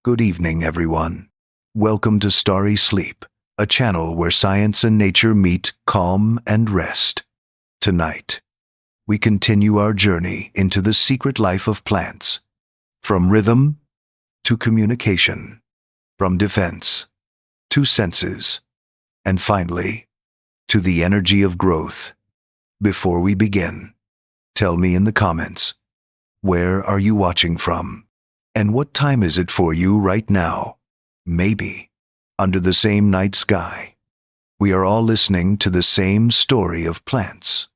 Good evening, everyone. Welcome to Starry Sleep, a channel where science and nature meet calm and rest. Tonight, we continue our journey into the secret life of plants, from rhythm to communication, from defense to senses, and finally, to the energy of growth. Before we begin, tell me in the comments, where are you watching from? And what time is it for you right now? Maybe under the same night sky. We are all listening to the same story of plants.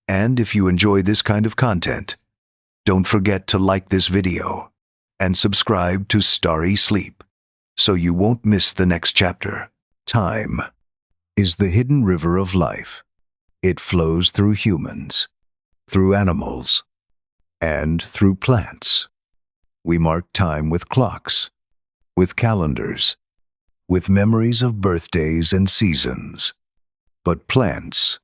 And if you enjoy this kind of content, don't forget to like this video and subscribe to Starry Sleep so you won't miss the next chapter. Time is the hidden river of life. It flows through humans, through animals, and through plants. We mark time with clocks, with calendars, with memories of birthdays and seasons. But plants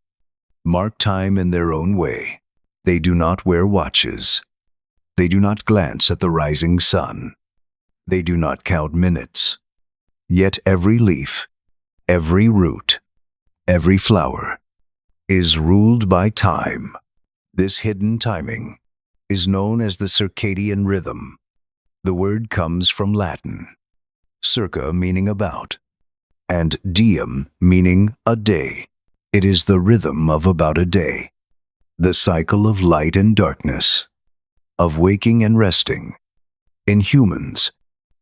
mark time in their own way. They do not wear watches. They do not glance at the rising sun. They do not count minutes. Yet every leaf, every root, every flower is ruled by time. This hidden timing is known as the circadian rhythm. The word comes from Latin, circa meaning about, and diem meaning a day. It is the rhythm of about a day, the cycle of light and darkness, of waking and resting. In humans,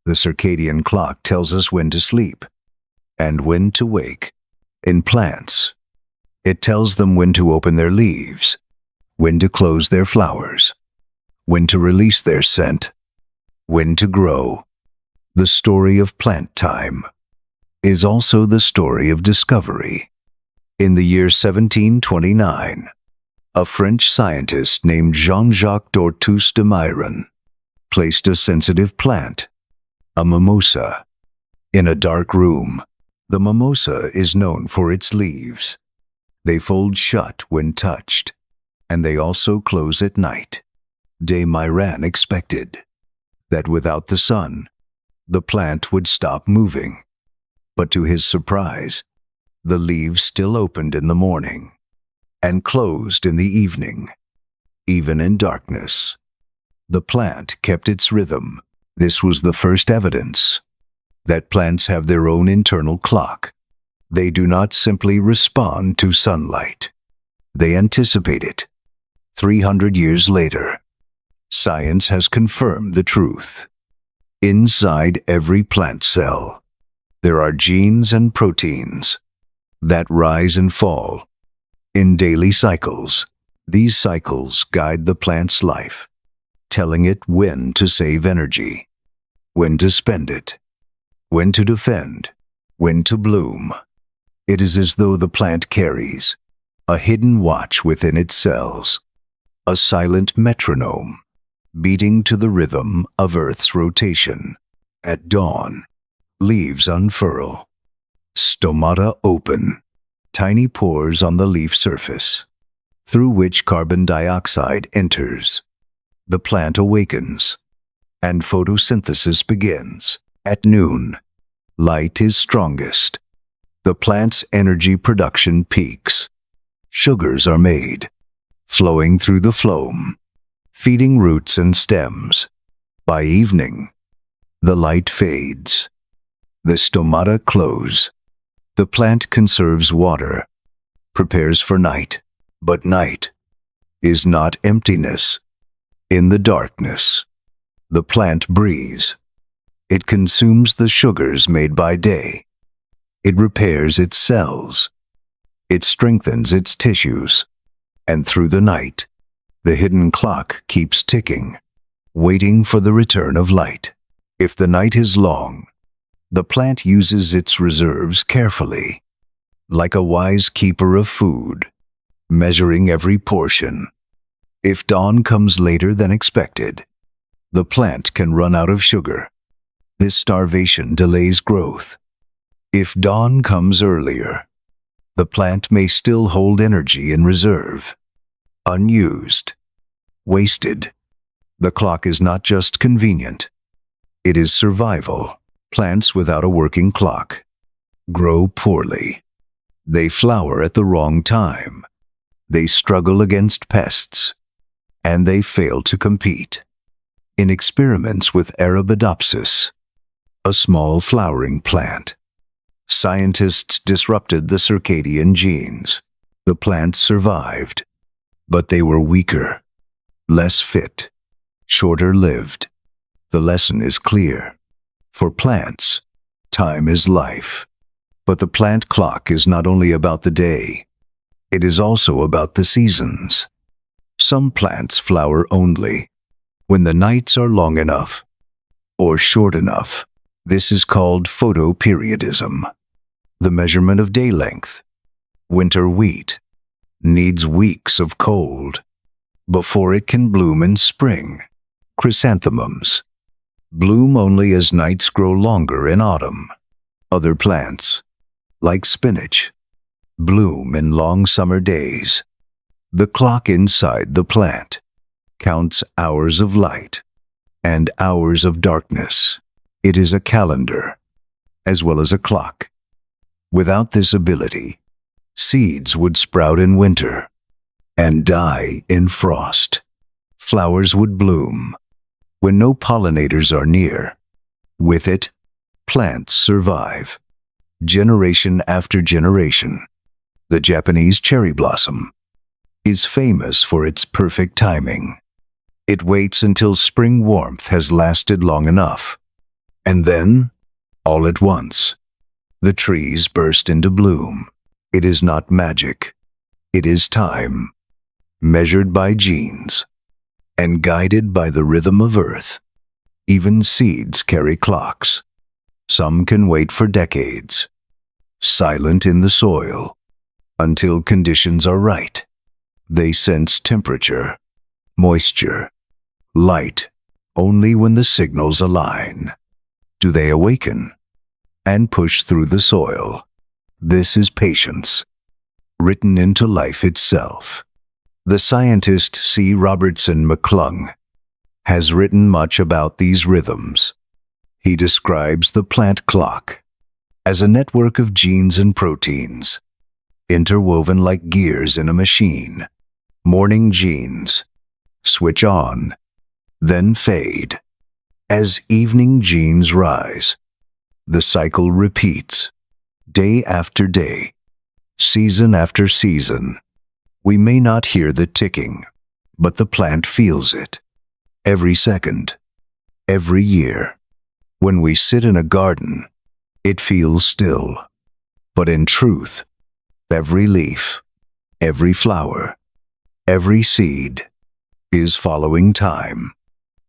the circadian clock tells us when to sleep and when to wake. In plants, it tells them when to open their leaves, when to close their flowers, when to release their scent, when to grow. The story of plant time is also the story of discovery. In the year 1729, a French scientist named Jean-Jacques d'Ortus de Myron placed a sensitive plant, a mimosa, in a dark room. The mimosa is known for its leaves. They fold shut when touched, and they also close at night. De Myron expected that without the sun, the plant would stop moving. But to his surprise, the leaves still opened in the morning and closed in the evening. Even in darkness, the plant kept its rhythm. This was the first evidence that plants have their own internal clock. They do not simply respond to sunlight. They anticipate it. 300 years later, science has confirmed the truth. Inside every plant cell, there are genes and proteins that rise and fall in daily cycles. These cycles guide the plant's life, telling it when to save energy, when to spend it, when to defend, when to bloom. It is as though the plant carries a hidden watch within its cells, a silent metronome beating to the rhythm of Earth's rotation. At dawn, leaves unfurl, stomata open, tiny pores on the leaf surface, through which carbon dioxide enters. The plant awakens, and photosynthesis begins. At noon, light is strongest. The plant's energy production peaks. Sugars are made, flowing through the phloem, feeding roots and stems. By evening, the light fades. The stomata close. The plant conserves water, prepares for night. But night is not emptiness. In the darkness, the plant breathes. It consumes the sugars made by day. It repairs its cells. It strengthens its tissues. And through the night, the hidden clock keeps ticking, waiting for the return of light. If the night is long, the plant uses its reserves carefully, like a wise keeper of food, measuring every portion. If dawn comes later than expected, the plant can run out of sugar. This starvation delays growth. If dawn comes earlier, the plant may still hold energy in reserve, unused, wasted. The clock is not just convenient. It is survival. Plants without a working clock grow poorly. They flower at the wrong time. They struggle against pests, and they fail to compete. In experiments with Arabidopsis, a small flowering plant, scientists disrupted the circadian genes. The plants survived, but they were weaker, less fit, shorter lived. The lesson is clear. For plants, time is life. But the plant clock is not only about the day, it is also about the seasons. Some plants flower only when the nights are long enough or short enough. This is called photoperiodism, the measurement of day length. Winter wheat needs weeks of cold before it can bloom in spring. Chrysanthemums bloom only as nights grow longer in autumn. Other plants, like spinach, bloom in long summer days. The clock inside the plant counts hours of light and hours of darkness. It is a calendar as well as a clock. Without this ability, seeds would sprout in winter and die in frost. Flowers would bloom when no pollinators are near. With it, plants survive, generation after generation. The Japanese cherry blossom is famous for its perfect timing. It waits until spring warmth has lasted long enough, and then, all at once, the trees burst into bloom. It is not magic. It is time, measured by genes and guided by the rhythm of earth. Even seeds carry clocks. Some can wait for decades, silent in the soil, until conditions are right. They sense temperature, moisture, light, only when the signals align. Do they awaken and push through the soil? This is patience, written into life itself. The scientist C. Robertson McClung has written much about these rhythms. He describes the plant clock as a network of genes and proteins, interwoven like gears in a machine. Morning genes switch on, then fade. As evening genes rise, the cycle repeats, day after day, season after season. We may not hear the ticking, but the plant feels it. Every second, every year. When we sit in a garden, it feels still. But in truth, every leaf, every flower, every seed is following time.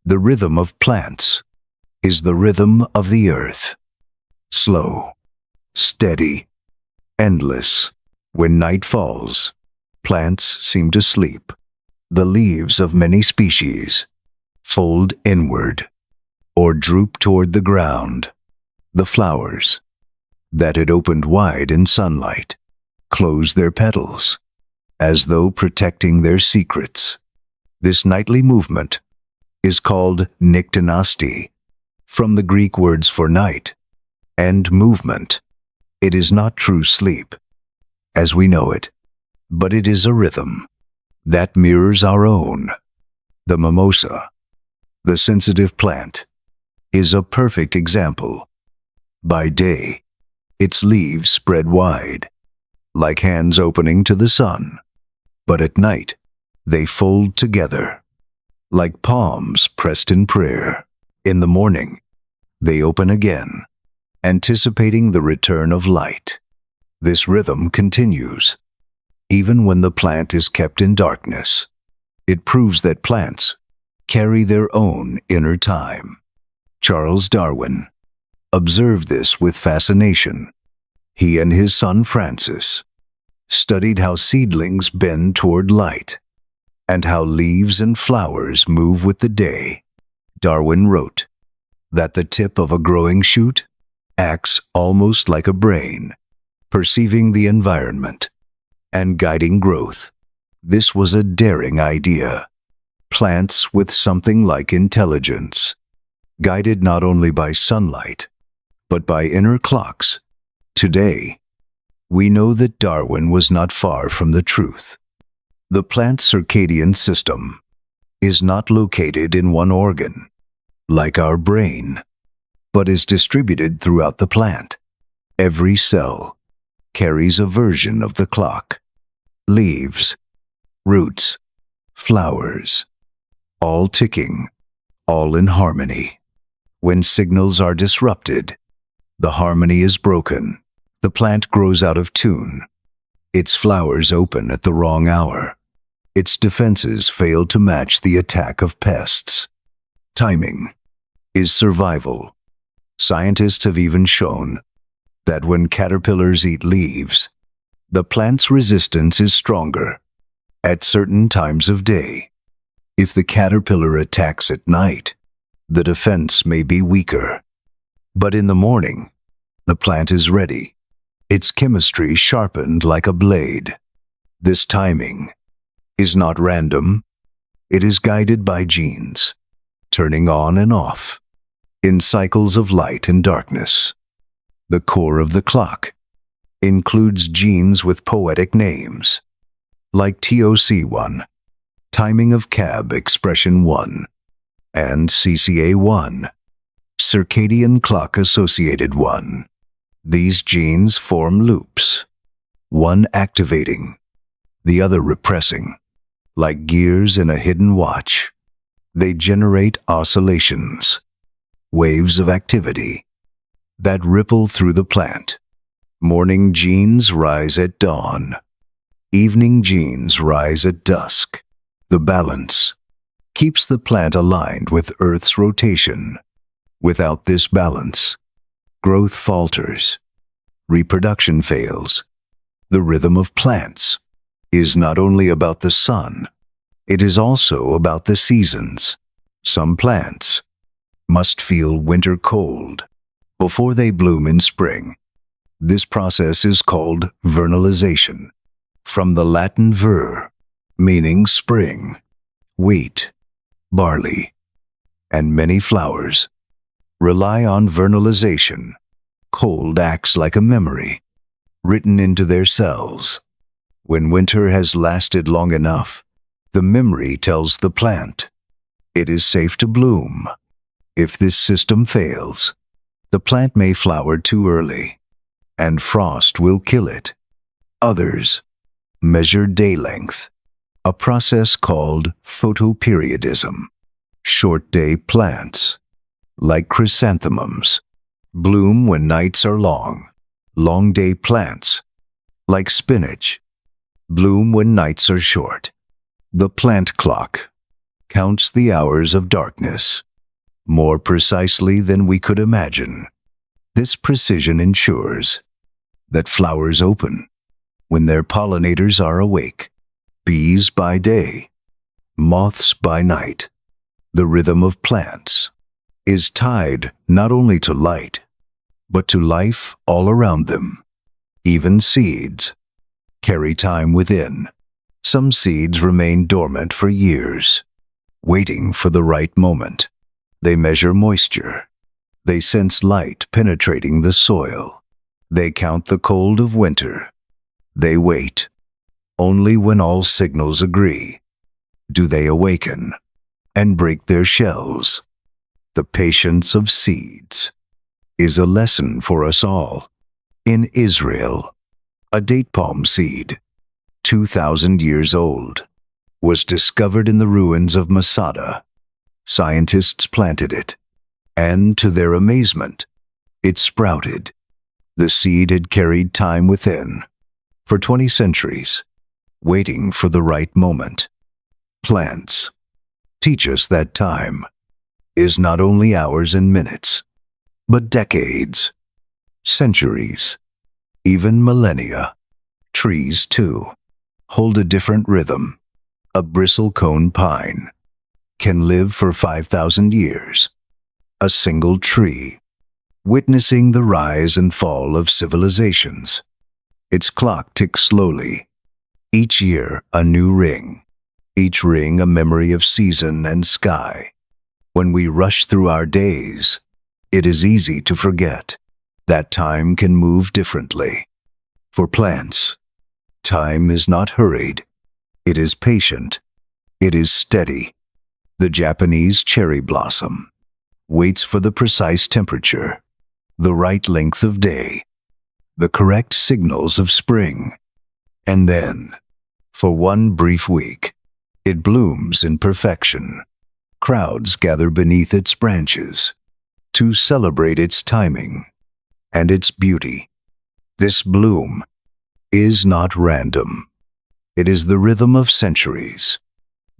The rhythm of plants is the rhythm of the earth. Slow, steady, endless. When night falls, plants seem to sleep. The leaves of many species fold inward or droop toward the ground. The flowers that had opened wide in sunlight close their petals, as though protecting their secrets. This nightly movement is called nyctinasti, from the Greek words for night and movement. It is not true sleep, as we know it, but it is a rhythm that mirrors our own. The mimosa, the sensitive plant, is a perfect example. By day, its leaves spread wide, like hands opening to the sun. But at night, they fold together, like palms pressed in prayer. In the morning, they open again, anticipating the return of light. This rhythm continues, even when the plant is kept in darkness. It proves that plants carry their own inner time. Charles Darwin observed this with fascination. He and his son Francis studied how seedlings bend toward light and how leaves and flowers move with the day. Darwin wrote that the tip of a growing shoot acts almost like a brain, perceiving the environment and guiding growth. This was a daring idea. Plants with something like intelligence guided not only by sunlight, but by inner clocks. Today, we know that Darwin was not far from the truth. The plant's circadian system is not located in one organ, like our brain, but is distributed throughout the plant. Every cell carries a version of the clock. Leaves, roots, flowers, all ticking, all in harmony. When signals are disrupted, the harmony is broken. The plant grows out of tune. Its flowers open at the wrong hour. Its defenses fail to match the attack of pests. Timing is survival. Scientists have even shown that when caterpillars eat leaves, the plant's resistance is stronger at certain times of day. If the caterpillar attacks at night, the defense may be weaker. But in the morning, the plant is ready, its chemistry sharpened like a blade. This timing is not random. It is guided by genes, turning on and off in cycles of light and darkness. The core of the clock includes genes with poetic names, like TOC1, timing of CAB expression 1, and CCA1, circadian clock associated 1. These genes form loops, one activating, the other repressing, like gears in a hidden watch. They generate oscillations, waves of activity that ripple through the plant. Morning genes rise at dawn. Evening genes rise at dusk. The balance keeps the plant aligned with Earth's rotation. Without this balance, growth falters, reproduction fails. The rhythm of plants is not only about the sun, it is also about the seasons. Some plants must feel winter cold before they bloom in spring. This process is called vernalization, from the Latin ver, meaning spring. Wheat, barley, and many flowers rely on vernalization. Cold acts like a memory, written into their cells. When winter has lasted long enough, the memory tells the plant it is safe to bloom. If this system fails, the plant may flower too early, and frost will kill it. Others measure day length, a process called photoperiodism. Short-day plants, like chrysanthemums, bloom when nights are long. Long-day plants, like spinach, bloom when nights are short. The plant clock counts the hours of darkness more precisely than we could imagine. This precision ensures that flowers open when their pollinators are awake, bees by day, moths by night. The rhythm of plants is tied not only to light, but to life all around them. Even seeds carry time within. Some seeds remain dormant for years, waiting for the right moment. They measure moisture. They sense light penetrating the soil. They count the cold of winter. They wait. Only when all signals agree do they awaken and break their shells. The patience of seeds is a lesson for us all. In Israel, a date palm seed, 2,000 years old, was discovered in the ruins of Masada. Scientists planted it, and to their amazement, it sprouted. The seed had carried time within for 20 centuries, waiting for the right moment. Plants teach us that time is not only hours and minutes, but decades, centuries, even millennia. Trees, too, hold a different rhythm. A bristlecone pine can live for 5,000 years. A single tree, witnessing the rise and fall of civilizations. Its clock ticks slowly. Each year, a new ring. Each ring a memory of season and sky. When we rush through our days, it is easy to forget that time can move differently. For plants, time is not hurried. It is patient. It is steady. The Japanese cherry blossom waits for the precise temperature, the right length of day, the correct signals of spring. And then, for one brief week, it blooms in perfection. Crowds gather beneath its branches to celebrate its timing and its beauty. This bloom is not random. It is the rhythm of centuries,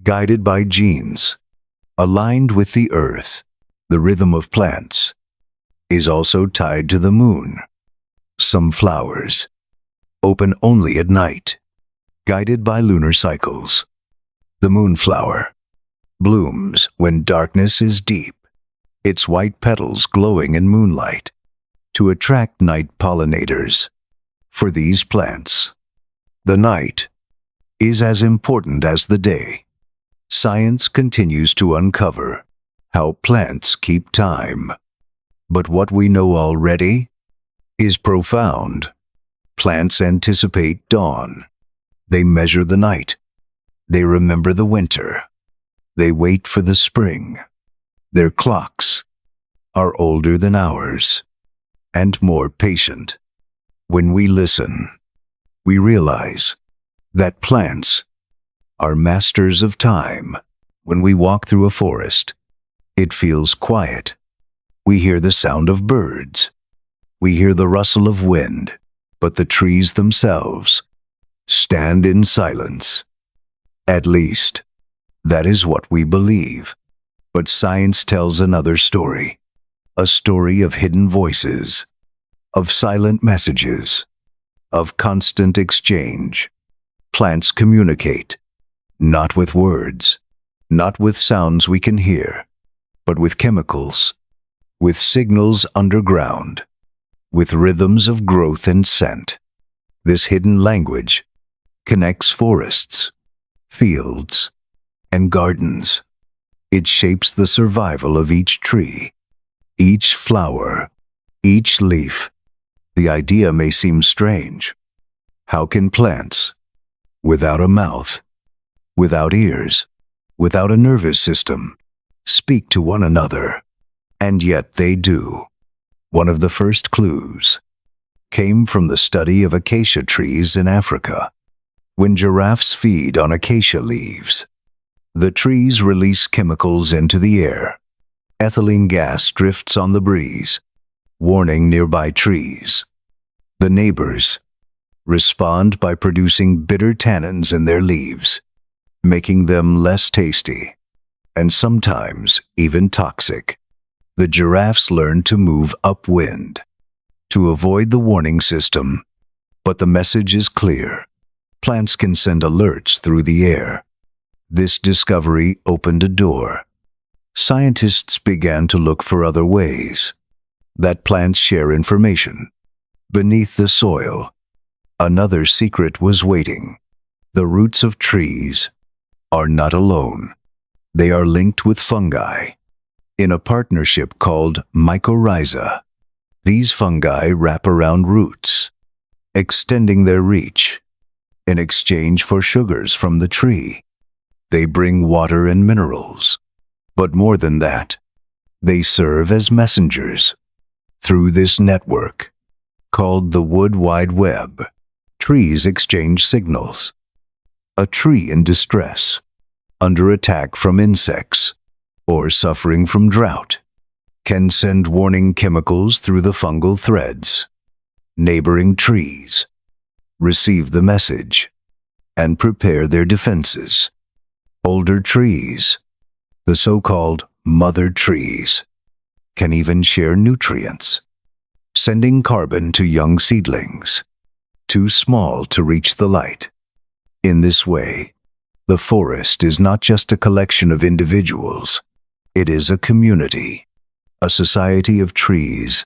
guided by genes, aligned with the earth. The rhythm of plants is also tied to the moon. Some flowers open only at night, guided by lunar cycles. The moonflower blooms when darkness is deep, its white petals glowing in moonlight to attract night pollinators. For these plants, the night is as important as the day. Science continues to uncover how plants keep time. But what we know already is profound. Plants anticipate dawn. They measure the night. They remember the winter. They wait for the spring. Their clocks are older than ours and more patient. When we listen, we realize that plants are masters of time. When we walk through a forest, it feels quiet. We hear the sound of birds. We hear the rustle of wind, but the trees themselves stand in silence. At least, that is what we believe. But science tells another story, a story of hidden voices, of silent messages, of constant exchange. Plants communicate, not with words, not with sounds we can hear, but with chemicals, with signals underground, with rhythms of growth and scent. This hidden language connects forests, fields, and gardens. It shapes the survival of each tree, each flower, each leaf. The idea may seem strange. How can plants, without a mouth, without ears, without a nervous system, speak to one another? And yet they do. One of the first clues came from the study of acacia trees in Africa. When giraffes feed on acacia leaves, the trees release chemicals into the air. Ethylene gas drifts on the breeze, warning nearby trees. The neighbors respond by producing bitter tannins in their leaves, making them less tasty, and sometimes even toxic. The giraffes learn to move upwind to avoid the warning system, but the message is clear. Plants can send alerts through the air. This discovery opened a door. Scientists began to look for other ways that plants share information. Beneath the soil, another secret was waiting. The roots of trees are not alone. They are linked with fungi in a partnership called mycorrhiza. These fungi wrap around roots, extending their reach. In exchange for sugars from the tree, they bring water and minerals. But more than that, they serve as messengers. Through this network, called the Wood Wide Web, trees exchange signals. A tree in distress, under attack from insects, or suffering from drought, can send warning chemicals through the fungal threads. Neighboring trees receive the message and prepare their defenses. Older trees, the so-called mother trees, can even share nutrients, sending carbon to young seedlings, too small to reach the light. In this way, the forest is not just a collection of individuals. It is a community, a society of trees,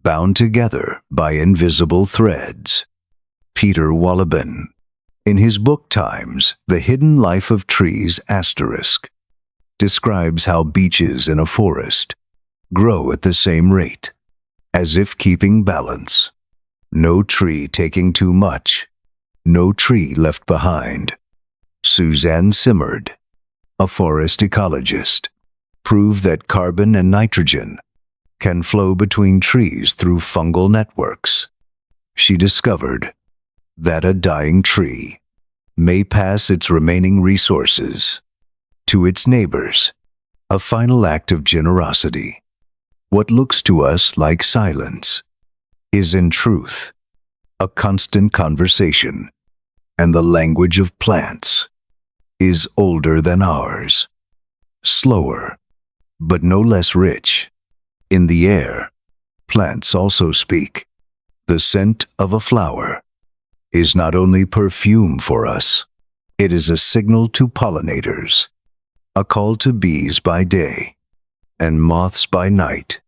bound together by invisible threads. Peter Wolleben, in his book Times, The Hidden Life of Trees*, describes how beeches in a forest grow at the same rate, as if keeping balance. No tree taking too much, no tree left behind. Suzanne Simard, a forest ecologist, proved that carbon and nitrogen can flow between trees through fungal networks. She discovered that a dying tree may pass its remaining resources to its neighbors, a final act of generosity. What looks to us like silence is in truth a constant conversation, and the language of plants is older than ours, slower, but no less rich. In the air, plants also speak. The scent of a flower is not only perfume for us, it is a signal to pollinators, a call to bees by day and moths by night.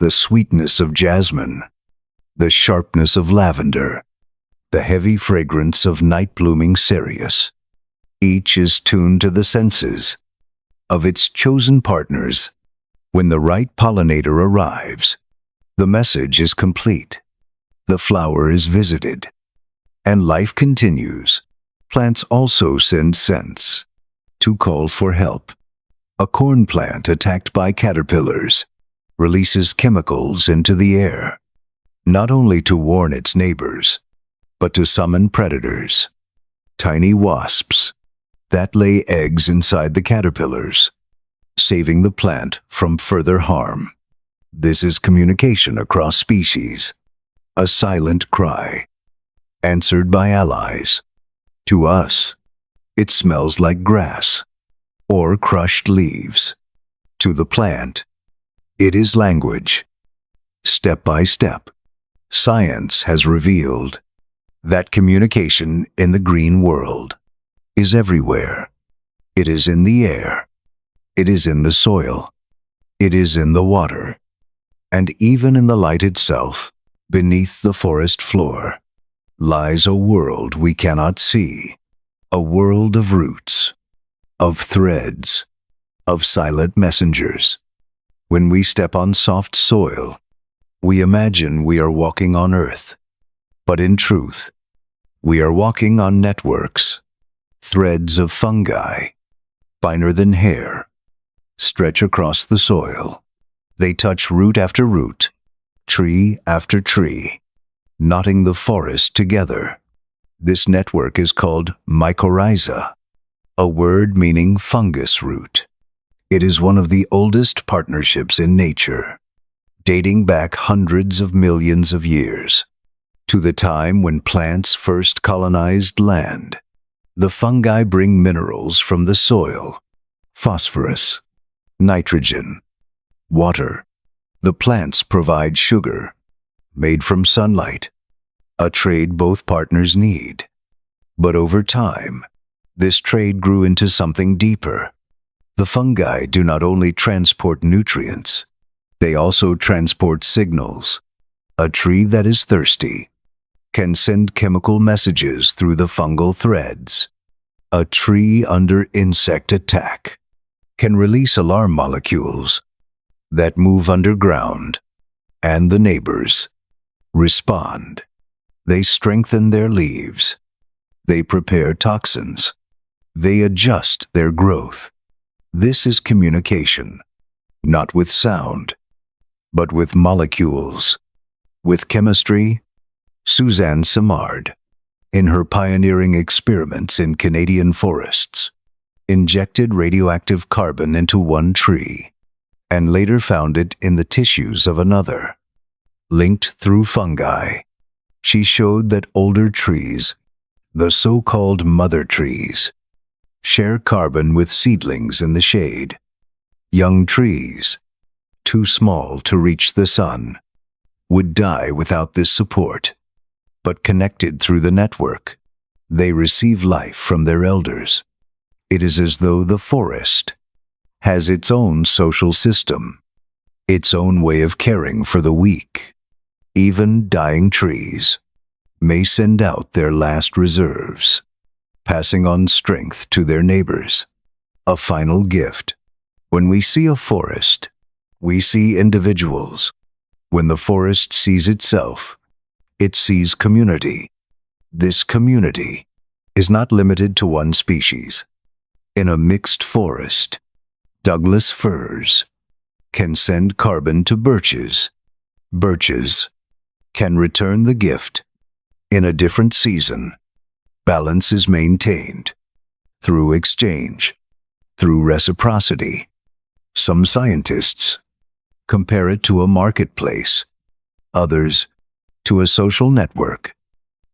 The sweetness of jasmine, the sharpness of lavender, the heavy fragrance of night-blooming cereus. Each is tuned to the senses of its chosen partners. When the right pollinator arrives, the message is complete. The flower is visited, and life continues. Plants also send scents to call for help. A corn plant attacked by caterpillars releases chemicals into the air, not only to warn its neighbors, but to summon predators, tiny wasps that lay eggs inside the caterpillars, saving the plant from further harm. This is communication across species, a silent cry, answered by allies. To us, it smells like grass or crushed leaves. To the plant, it is language. Step by step, science has revealed that communication in the green world is everywhere. It is in the air. It is in the soil. It is in the water. And even in the light itself, beneath the forest floor, lies a world we cannot see. A world of roots, of threads, of silent messengers. When we step on soft soil, we imagine we are walking on earth. But in truth, we are walking on networks, threads of fungi, finer than hair, stretch across the soil. They touch root after root, tree after tree, knotting the forest together. This network is called mycorrhiza, a word meaning fungus root. It is one of the oldest partnerships in nature, dating back hundreds of millions of years. To the time when plants first colonized land, the fungi bring minerals from the soil, phosphorus, nitrogen, water. The plants provide sugar, made from sunlight, a trade both partners need. But over time, this trade grew into something deeper. The fungi do not only transport nutrients, they also transport signals. A tree that is thirsty can send chemical messages through the fungal threads. A tree under insect attack can release alarm molecules that move underground, and the neighbors respond. They strengthen their leaves. They prepare toxins. They adjust their growth. This is communication, not with sound, but with molecules, with chemistry. Suzanne Simard, in her pioneering experiments in Canadian forests, injected radioactive carbon into one tree and later found it in the tissues of another. Linked through fungi, she showed that older trees, the so-called mother trees, share carbon with seedlings in the shade. Young trees, too small to reach the sun, would die without this support. But connected through the network, they receive life from their elders. It is as though the forest has its own social system, its own way of caring for the weak. Even dying trees may send out their last reserves, passing on strength to their neighbors. A final gift When we see a forest, we see individuals. When the forest sees itself, it sees community. This community is not limited to one species. In a mixed forest, Douglas firs can send carbon to birches. Birches can return the gift in a different season. Balance is maintained through exchange, through reciprocity. Some scientists compare it to a marketplace, others to a social network.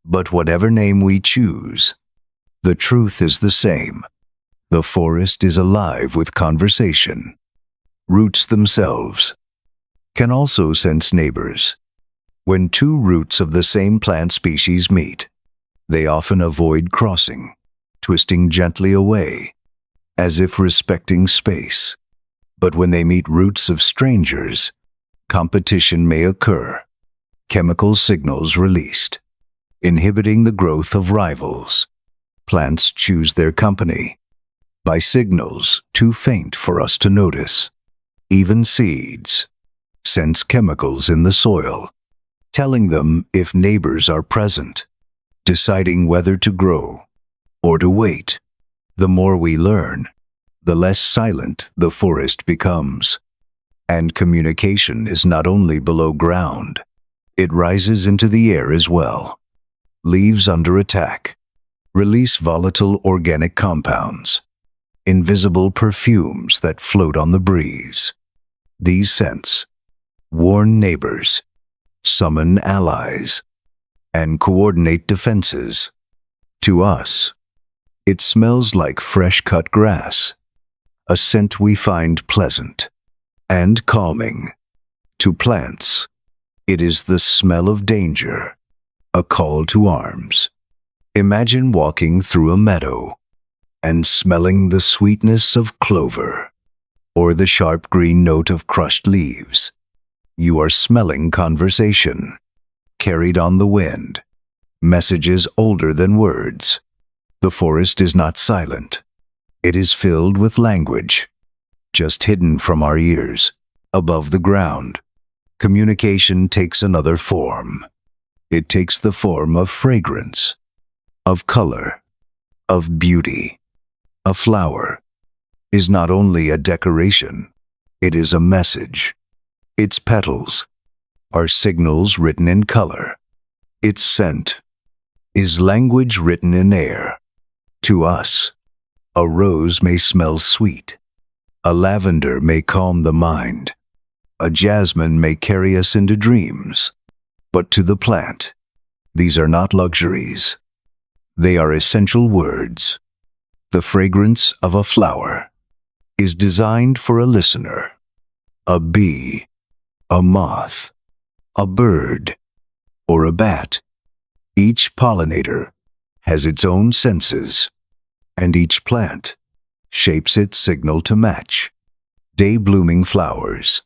But whatever name we choose, the truth is the same. The forest is alive with conversation. Roots themselves can also sense neighbors. When two roots of the same plant species meet, they often avoid crossing, twisting gently away, as if respecting space. But when they meet roots of strangers, competition may occur. Chemical signals released, inhibiting the growth of rivals. Plants choose their company by signals too faint for us to notice. Even seeds sense chemicals in the soil, telling them if neighbors are present, deciding whether to grow or to wait. The more we learn, the less silent the forest becomes. And communication is not only below ground, it rises into the air as well. Leaves under attack release volatile organic compounds, invisible perfumes that float on the breeze. These scents warn neighbors, summon allies, and coordinate defenses. To us, it smells like fresh-cut grass, a scent we find pleasant and calming. To plants, it is the smell of danger, a call to arms. Imagine walking through a meadow and smelling the sweetness of clover or the sharp green note of crushed leaves. You are smelling conversation, carried on the wind, messages older than words. The forest is not silent. It is filled with language, just hidden from our ears, above the ground. Communication takes another form. It takes the form of fragrance, of color, of beauty. A flower is not only a decoration, it is a message. Its petals are signals written in color. Its scent is language written in air. To us, a rose may smell sweet. A lavender may calm the mind. A jasmine may carry us into dreams. But to the plant, these are not luxuries. They are essential words. The fragrance of a flower is designed for a listener, a bee, a moth, a bird, or a bat. Each pollinator has its own senses, and each plant shapes its signal to match. Day-blooming flowers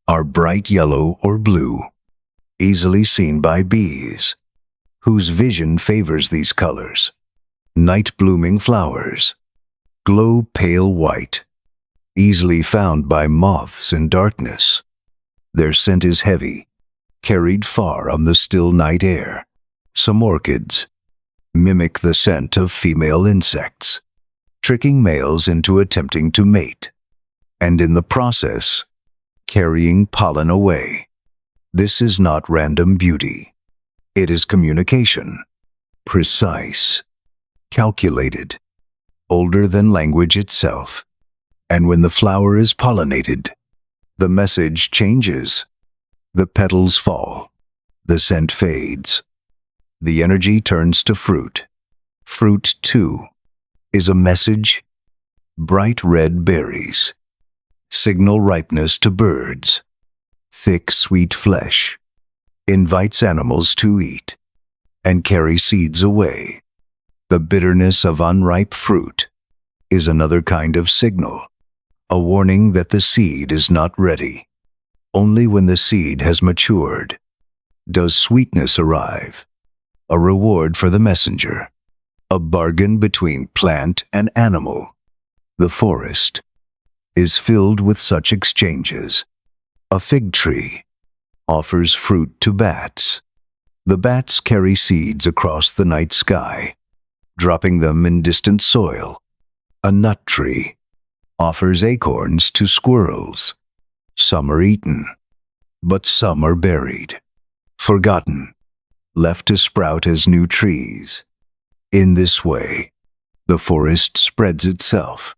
are bright yellow or blue, easily seen by bees, whose vision favors these colors. Night-blooming flowers glow pale white, easily found by moths in darkness. Their scent is heavy, carried far on the still night air. Some orchids mimic the scent of female insects, tricking males into attempting to mate, and in the process, carrying pollen away. This is not random beauty. It is communication, precise, calculated, older than language itself. And when the flower is pollinated, the message changes. The petals fall, the scent fades, the energy turns to fruit. Fruit, too, is a message. Bright red berries signal ripeness to birds. Thick, sweet flesh invites animals to eat and carry seeds away. The bitterness of unripe fruit is another kind of signal, a warning that the seed is not ready. Only when the seed has matured does sweetness arrive, a reward for the messenger, a bargain between plant and animal. The forest is filled with such exchanges. A fig tree offers fruit to bats. The bats carry seeds across the night sky, dropping them in distant soil. A nut tree offers acorns to squirrels. Some are eaten, but some are buried, forgotten, left to sprout as new trees. In this way, the forest spreads itself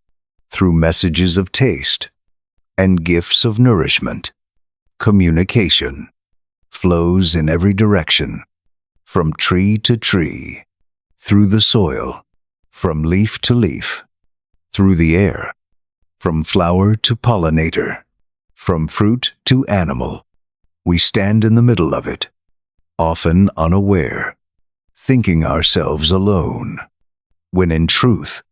through messages of taste and gifts of nourishment. Communication flows in every direction, from tree to tree, through the soil, from leaf to leaf, through the air, from flower to pollinator, from fruit to animal. We stand in the middle of it, often unaware, thinking ourselves alone, when in truth,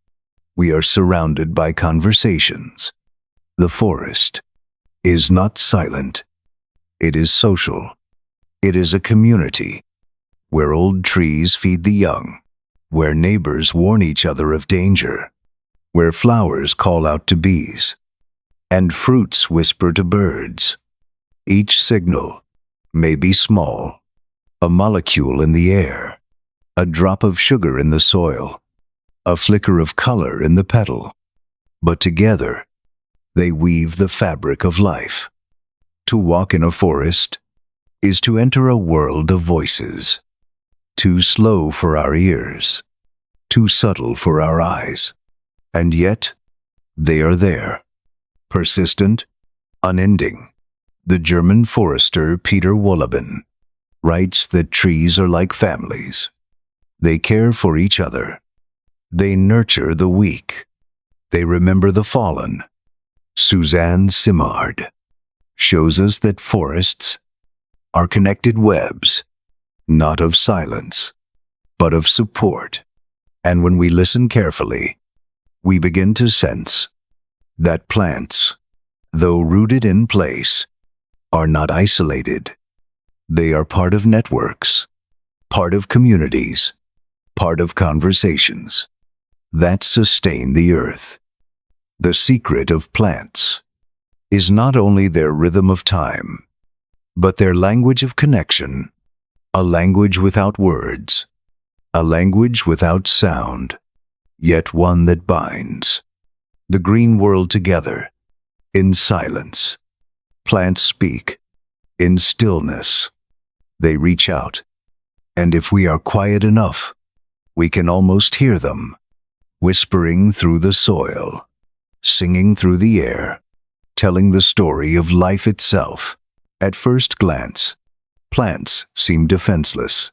we are surrounded by conversations. The forest is not silent. It is social. It is a community where old trees feed the young, where neighbors warn each other of danger, where flowers call out to bees, and fruits whisper to birds. Each signal may be small, a molecule in the air, a drop of sugar in the soil, a flicker of color in the petal, but together they weave the fabric of life. To walk in a forest is to enter a world of voices, too slow for our ears, too subtle for our eyes, and yet they are there, persistent, unending. The German forester Peter Wohlleben writes that trees are like families. They care for each other. They nurture the weak. They remember the fallen. Suzanne Simard shows us that forests are connected webs, not of silence, but of support. And when we listen carefully, we begin to sense that plants, though rooted in place, are not isolated. They are part of networks, part of communities, part of conversations that sustain the earth. The secret of plants is not only their rhythm of time, but their language of connection, a language without words, a language without sound, yet one that binds the green world together in silence. Plants speak in stillness. They reach out, and if we are quiet enough, we can almost hear them, whispering through the soil, singing through the air, telling the story of life itself. At first glance, plants seem defenseless.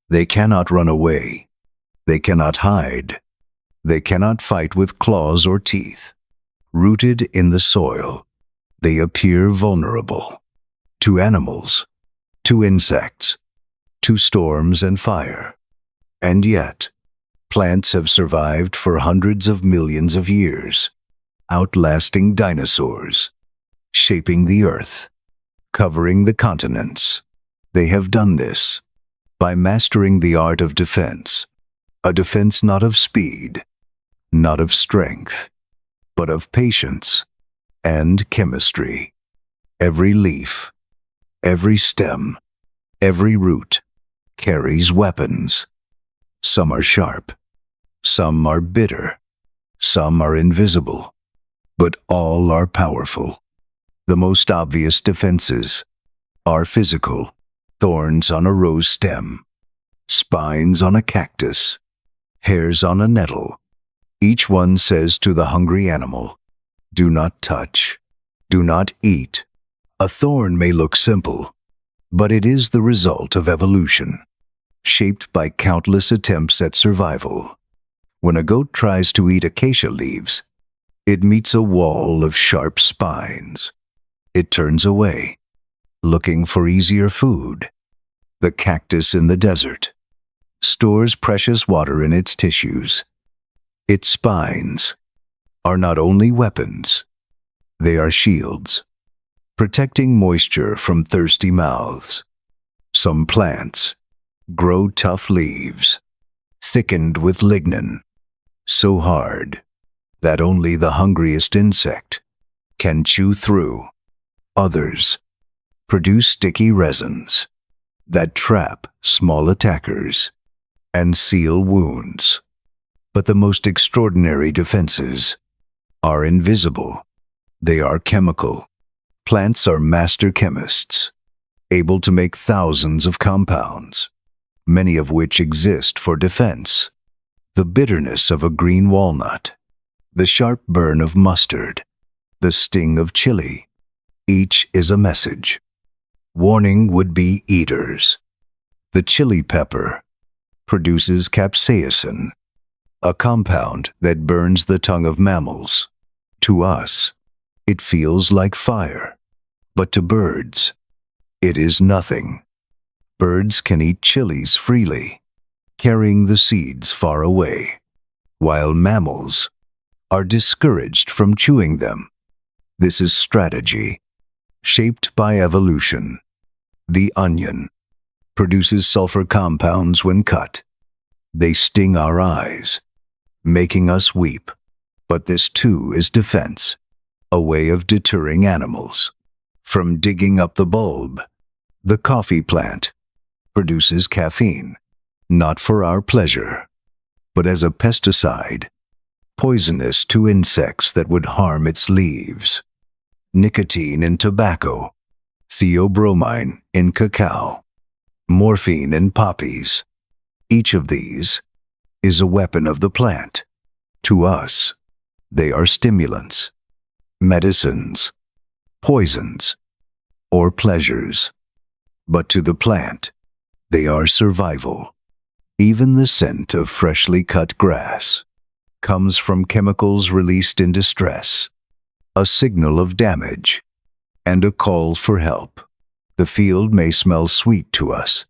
They cannot run away. They cannot hide. They cannot fight with claws or teeth. Rooted in the soil, they appear vulnerable to animals, to insects, to storms and fire. And yet, plants have survived for hundreds of millions of years, outlasting dinosaurs, shaping the earth, covering the continents. They have done this by mastering the art of defense, a defense not of speed, not of strength, but of patience and chemistry. Every leaf, every stem, every root carries weapons. Some are sharp, some are bitter, some are invisible, but all are powerful. The most obvious defenses are physical: thorns on a rose stem, spines on a cactus, hairs on a nettle. Each one says to the hungry animal, "Do not touch, do not eat." A thorn may look simple, but it is the result of evolution, shaped by countless attempts at survival. When a goat tries to eat acacia leaves, it meets a wall of sharp spines. It turns away, looking for easier food. The cactus in the desert stores precious water in its tissues. Its spines are not only weapons, they are shields, protecting moisture from thirsty mouths. Some plants grow tough leaves, thickened with lignin, so hard that only the hungriest insect can chew through. Others produce sticky resins that trap small attackers and seal wounds. But the most extraordinary defenses are invisible. They are chemical. Plants are master chemists, able to make thousands of compounds, many of which exist for defense. The bitterness of a green walnut, the sharp burn of mustard, the sting of chili, each is a message. Warning would-be eaters. The chili pepper produces capsaicin, a compound that burns the tongue of mammals. To us, it feels like fire, but to birds, it is nothing. Birds can eat chilies freely, carrying the seeds far away, while mammals are discouraged from chewing them. This is strategy, shaped by evolution. The onion produces sulfur compounds when cut. They sting our eyes, making us weep. But this too is defense, a way of deterring animals from digging up the bulb. The coffee plant produces caffeine, not for our pleasure, but as a pesticide, poisonous to insects that would harm its leaves. Nicotine in tobacco, theobromine in cacao, morphine in poppies. Each of these is a weapon of the plant. To us, they are stimulants, medicines, poisons, or pleasures. But to the plant, they are survival. Even the scent of freshly cut grass comes from chemicals released in distress, a signal of damage, and a call for help. The field may smell sweet to us,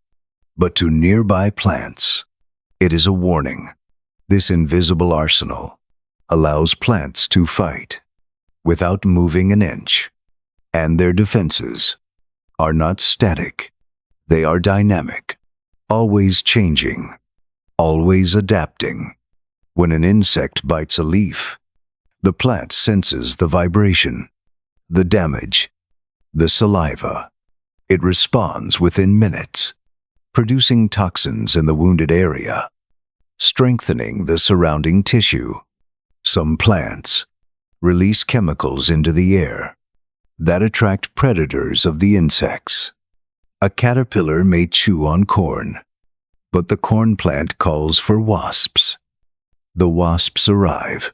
but to nearby plants, it is a warning. This invisible arsenal allows plants to fight without moving an inch, and their defenses are not static. They are dynamic, always changing, always adapting. When an insect bites a leaf, the plant senses the vibration, the damage, the saliva. It responds within minutes, producing toxins in the wounded area, strengthening the surrounding tissue. Some plants release chemicals into the air that attract predators of the insects. A caterpillar may chew on corn, but the corn plant calls for wasps. The wasps arrive,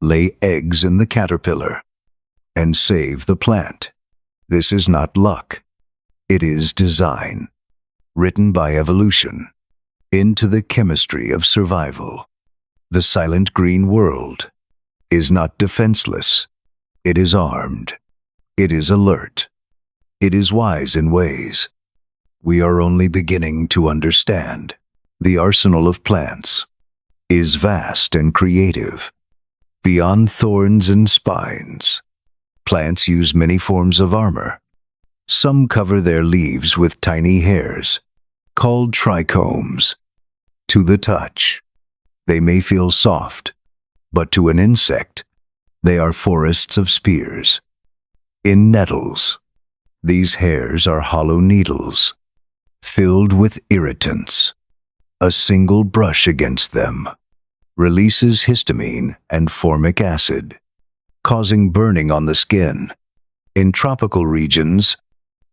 lay eggs in the caterpillar, and save the plant. This is not luck. It is design, written by evolution, into the chemistry of survival. The silent green world is not defenseless. It is armed. It is alert. It is wise in ways we are only beginning to understand. The arsenal of plants is vast and creative. Beyond thorns and spines, plants use many forms of armor. Some cover their leaves with tiny hairs, called trichomes. To the touch, they may feel soft, but to an insect, they are forests of spears. In nettles, these hairs are hollow needles, filled with irritants. A single brush against them releases histamine and formic acid, causing burning on the skin. In tropical regions,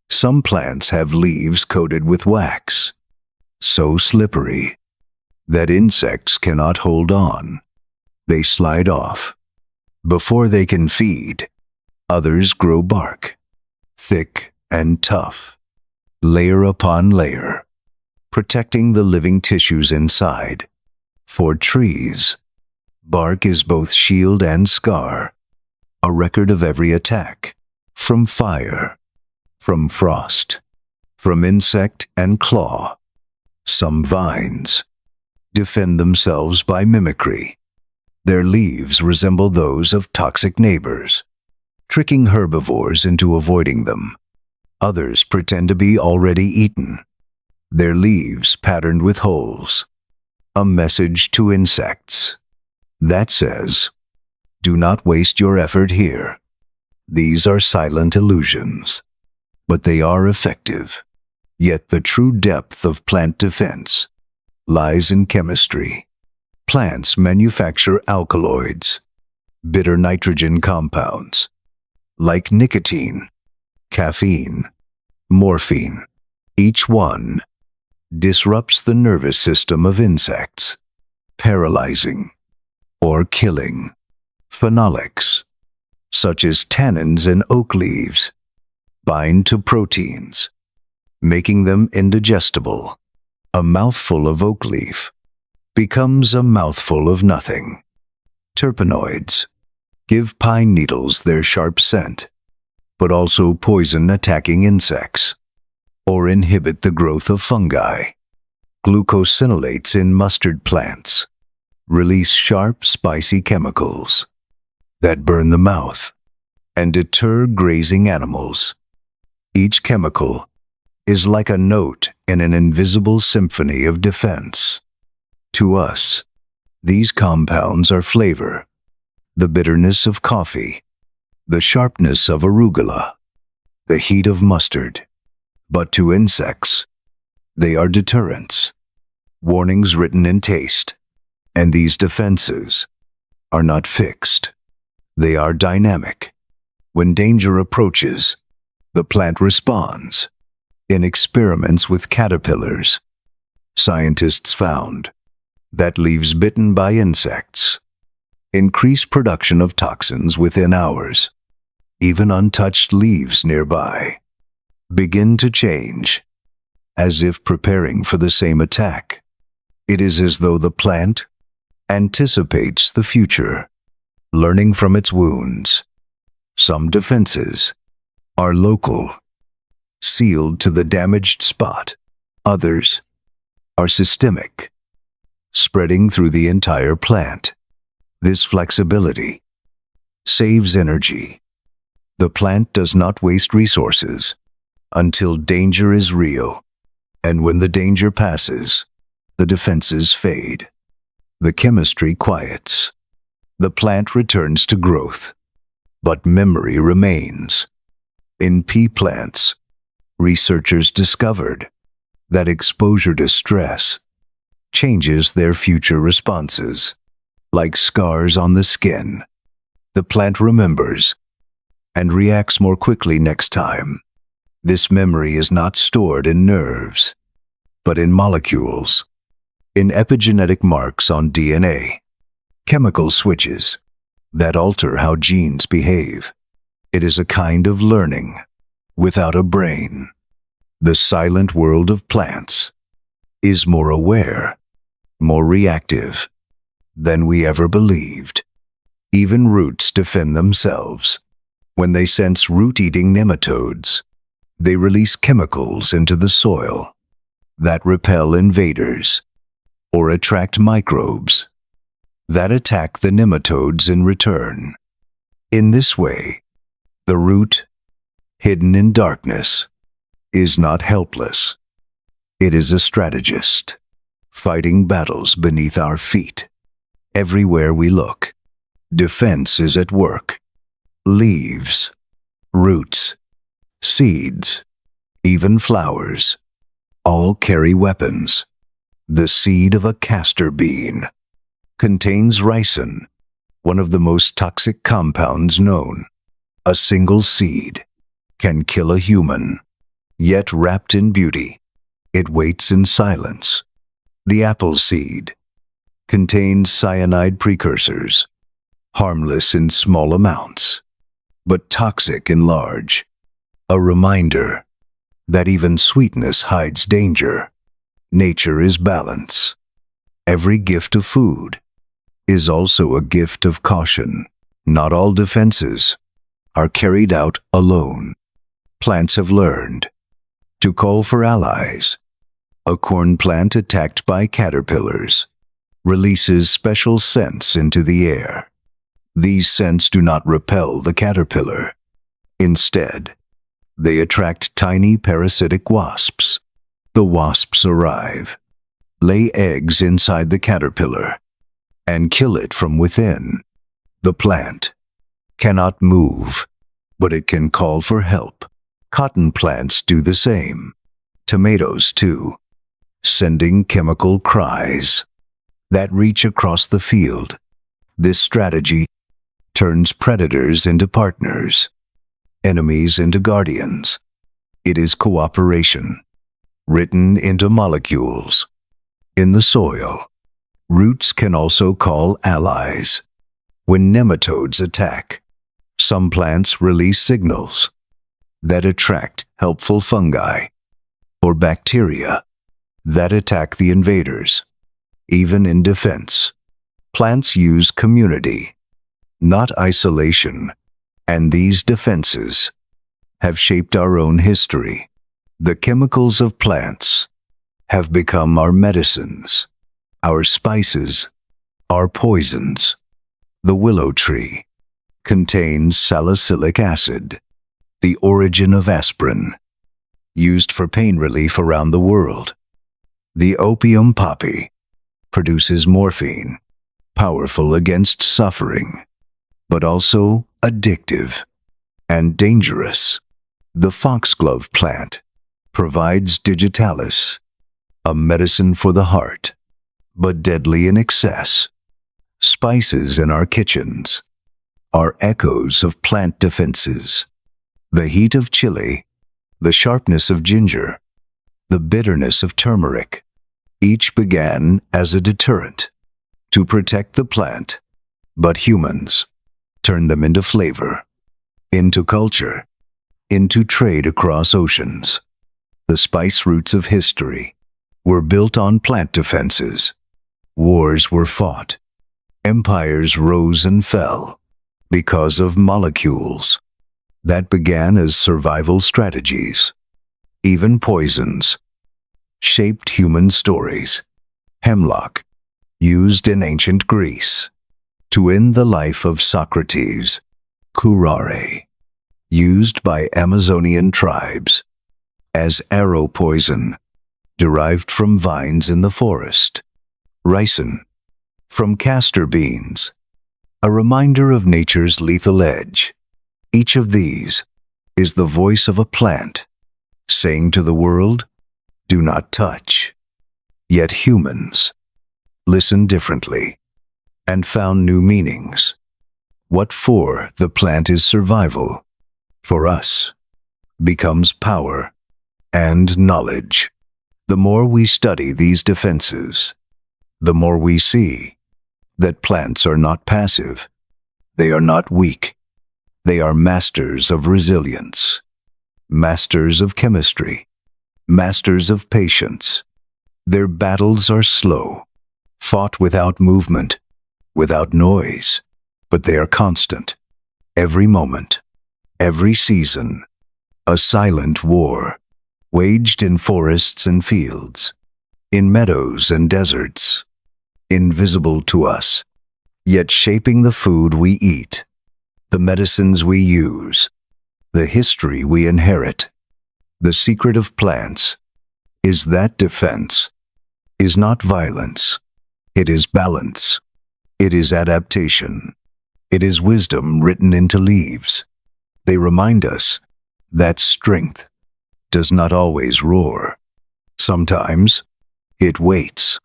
some plants have leaves coated with wax, so slippery that insects cannot hold on. They slide off. Before they can feed, others grow bark, thick and tough, layer upon layer, protecting the living tissues inside. For trees, bark is both shield and scar, a record of every attack, from fire, from frost, from insect and claw. Some vines defend themselves by mimicry. Their leaves resemble those of toxic neighbors, tricking herbivores into avoiding them. Others pretend to be already eaten, their leaves patterned with holes. A message to insects that says, "Do not waste your effort here." These are silent illusions, but they are effective. Yet the true depth of plant defense lies in chemistry. Plants manufacture alkaloids, bitter nitrogen compounds, like nicotine, caffeine, morphine. Each one disrupts the nervous system of insects, paralyzing or killing. Phenolics, such as tannins in oak leaves, bind to proteins, making them indigestible. A mouthful of oak leaf becomes a mouthful of nothing. Terpenoids give pine needles their sharp scent, but also poison attacking insects or inhibit the growth of fungi. Glucosinolates in mustard plants release sharp, spicy chemicals that burn the mouth and deter grazing animals. Each chemical is like a note in an invisible symphony of defense. To us, these compounds are flavor, the bitterness of coffee, the sharpness of arugula, the heat of mustard. But to insects, they are deterrents, warnings written in taste. And these defenses are not fixed. They are dynamic. When danger approaches, the plant responds. In experiments with caterpillars, scientists found that leaves bitten by insects increase production of toxins within hours. Even untouched leaves nearby begin to change, as if preparing for the same attack. It is as though the plant anticipates the future, learning from its wounds. Some defenses are local, sealed to the damaged spot. Others are systemic, spreading through the entire plant. This flexibility saves energy. The plant does not waste resources until danger is real, and when the danger passes, the defenses fade. The chemistry quiets. The plant returns to growth, but memory remains. In pea plants, researchers discovered that exposure to stress changes their future responses. Like scars on the skin, the plant remembers and reacts more quickly next time. This memory is not stored in nerves, but in molecules, in epigenetic marks on DNA, chemical switches that alter how genes behave. It is a kind of learning without a brain. The silent world of plants is more aware, more reactive than we ever believed. Even roots defend themselves. When they sense root-eating nematodes, they release chemicals into the soil that repel invaders or attract microbes that attack the nematodes in return. In this way, the root, hidden in darkness, is not helpless. It is a strategist, fighting battles beneath our feet. Everywhere we look, defense is at work. Leaves, roots, seeds, even flowers, all carry weapons. The seed of a castor bean contains ricin, one of the most toxic compounds known. A single seed can kill a human, yet wrapped in beauty, it waits in silence. The apple seed contains cyanide precursors, harmless in small amounts, but toxic in large. A reminder that even sweetness hides danger. Nature is balance. Every gift of food is also a gift of caution. Not all defenses are carried out alone. Plants have learned to call for allies. A corn plant attacked by caterpillars releases special scents into the air. These scents do not repel the caterpillar. Instead, they attract tiny parasitic wasps. The wasps arrive, lay eggs inside the caterpillar, and kill it from within. The plant cannot move, but it can call for help. Cotton plants do the same. Tomatoes too, sending chemical cries that reach across the field. This strategy turns predators into partners, enemies into guardians. It is cooperation, written into molecules. In the soil, roots can also call allies. When nematodes attack, some plants release signals that attract helpful fungi or bacteria that attack the invaders. Even in defense, plants use community, not isolation, and these defenses have shaped our own history. The chemicals of plants have become our medicines, our spices, our poisons. The willow tree contains salicylic acid, the origin of aspirin, used for pain relief around the world. The opium poppy produces morphine, powerful against suffering, but also addictive and dangerous. The foxglove plant provides digitalis, a medicine for the heart, but deadly in excess. Spices in our kitchens are echoes of plant defenses. The heat of chili, the sharpness of ginger, the bitterness of turmeric, each began as a deterrent to protect the plant, but humans turned them into flavor, into culture, into trade across oceans. The spice routes of history were built on plant defenses. Wars were fought. Empires rose and fell because of molecules that began as survival strategies. Even poisons shaped human stories. Hemlock, used in ancient Greece to end the life of Socrates. Curare, used by Amazonian tribes as arrow poison, derived from vines in the forest. Ricin, from castor beans, a reminder of nature's lethal edge. Each of these is the voice of a plant, saying to the world, "Do not touch." Yet humans listened differently and found new meanings. What for the plant is survival, for us becomes power and knowledge. The more we study these defenses, the more we see that plants are not passive. They are not weak. They are masters of resilience, masters of chemistry, masters of patience. Their battles are slow, fought without movement, without noise, but they are constant. Every moment, every season, a silent war, waged in forests and fields, in meadows and deserts, invisible to us, yet shaping the food we eat, the medicines we use, the history we inherit. The secret of plants is that defense is not violence. It is balance. It is adaptation. It is wisdom written into leaves. They remind us that strength does not always roar. Sometimes it waits.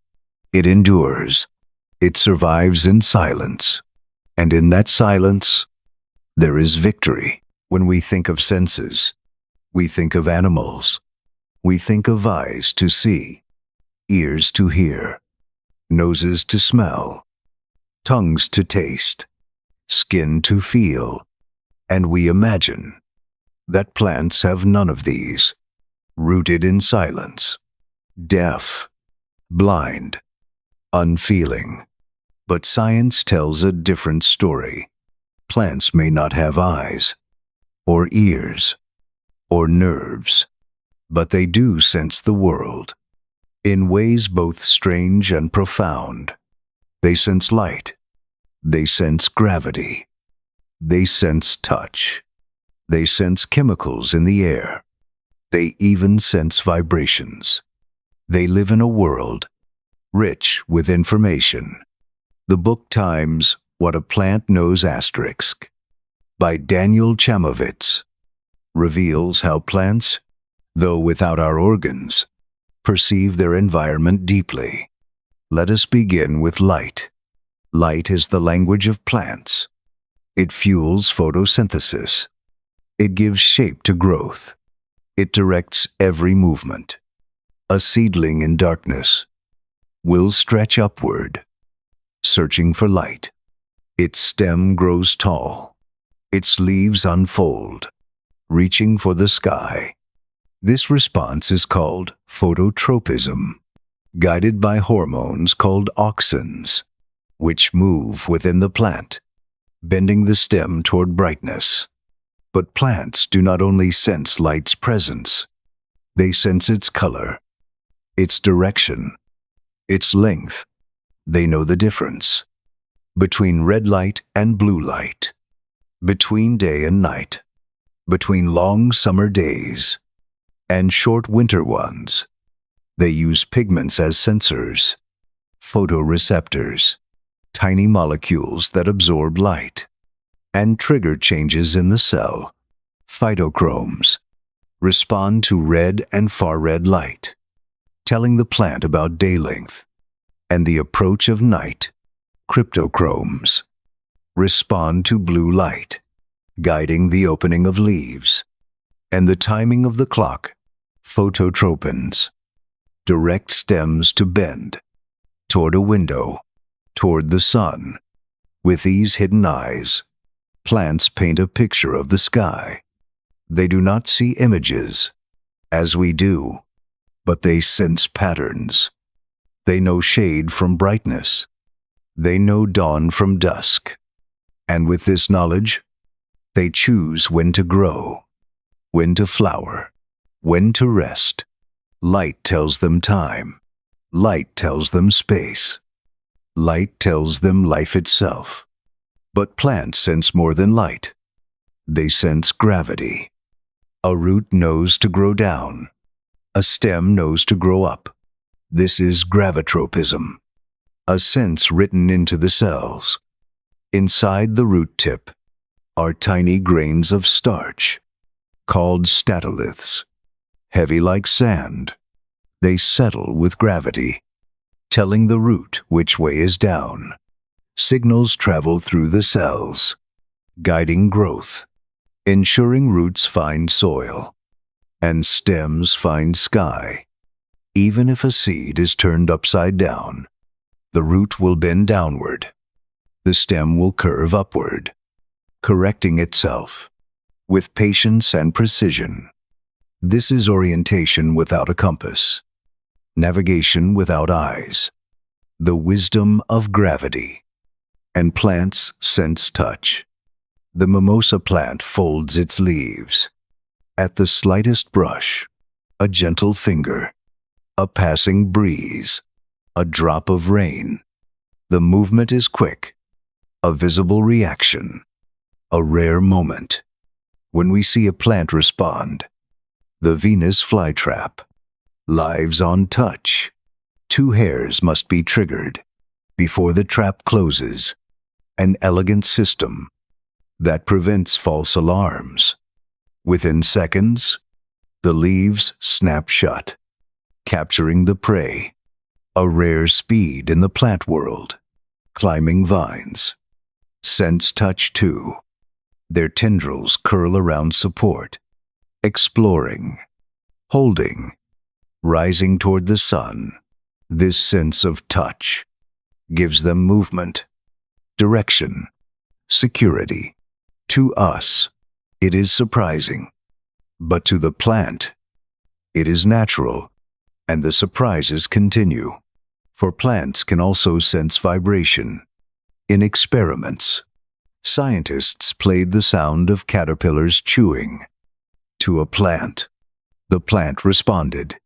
It endures. It survives in silence. And in that silence, there is victory. When we think of senses, we think of animals. We think of eyes to see, ears to hear, noses to smell, tongues to taste, skin to feel, and we imagine that plants have none of these, rooted in silence, deaf, blind, unfeeling. But science tells a different story. Plants may not have eyes, or ears, or nerves, but they do sense the world in ways both strange and profound. They sense light. They sense gravity. They sense touch. They sense chemicals in the air. They even sense vibrations. They live in a world rich with information. The book Times What a Plant Knows *. by Daniel Chamovitz, reveals how plants, though without our organs, perceive their environment deeply. Let us begin with light. Light is the language of plants. It fuels photosynthesis. It gives shape to growth. It directs every movement. A seedling in darkness will stretch upward, searching for light. Its stem grows tall. Its leaves unfold, reaching for the sky. This response is called phototropism, guided by hormones called auxins, which move within the plant, bending the stem toward brightness. But plants do not only sense light's presence, they sense its color, its direction, its length. They know the difference between red light and blue light, between day and night, between long summer days and short winter ones. They use pigments as sensors, photoreceptors, tiny molecules that absorb light and trigger changes in the cell. Phytochromes respond to red and far-red light, telling the plant about day length and the approach of night. Cryptochromes respond to blue light, guiding the opening of leaves and the timing of the clock. Phototropins direct stems to bend toward a window, toward the sun. With these hidden eyes, plants paint a picture of the sky. They do not see images, as we do, but they sense patterns. They know shade from brightness. They know dawn from dusk. And with this knowledge, they choose when to grow, when to flower, when to rest. Light tells them time. Light tells them space. Light tells them life itself. But plants sense more than light. They sense gravity. A root knows to grow down. A stem knows to grow up. This is gravitropism, a sense written into the cells. Inside the root tip are tiny grains of starch, called statoliths. Heavy like sand, they settle with gravity, telling the root which way is down. Signals travel through the cells, guiding growth, ensuring roots find soil and stems find sky. Even if a seed is turned upside down, the root will bend downward. The stem will curve upward, correcting itself with patience and precision. This is orientation without a compass, navigation without eyes, the wisdom of gravity. And plants sense touch. The mimosa plant folds its leaves. At the slightest brush, a gentle finger, a passing breeze, a drop of rain. The movement is quick, a visible reaction, a rare moment. When we see a plant respond, the Venus flytrap, lives on touch. 2 hairs must be triggered before the trap closes. An elegant system that prevents false alarms. Within seconds, the leaves snap shut, capturing the prey. A rare speed in the plant world. Climbing vines sense touch too. Their tendrils curl around support, exploring, holding, rising toward the sun. This sense of touch gives them movement, direction, security. To us, it is surprising, but to the plant, it is natural, and the surprises continue. For plants can also sense vibration. In experiments, scientists played the sound of caterpillars chewing. To a plant, the plant responded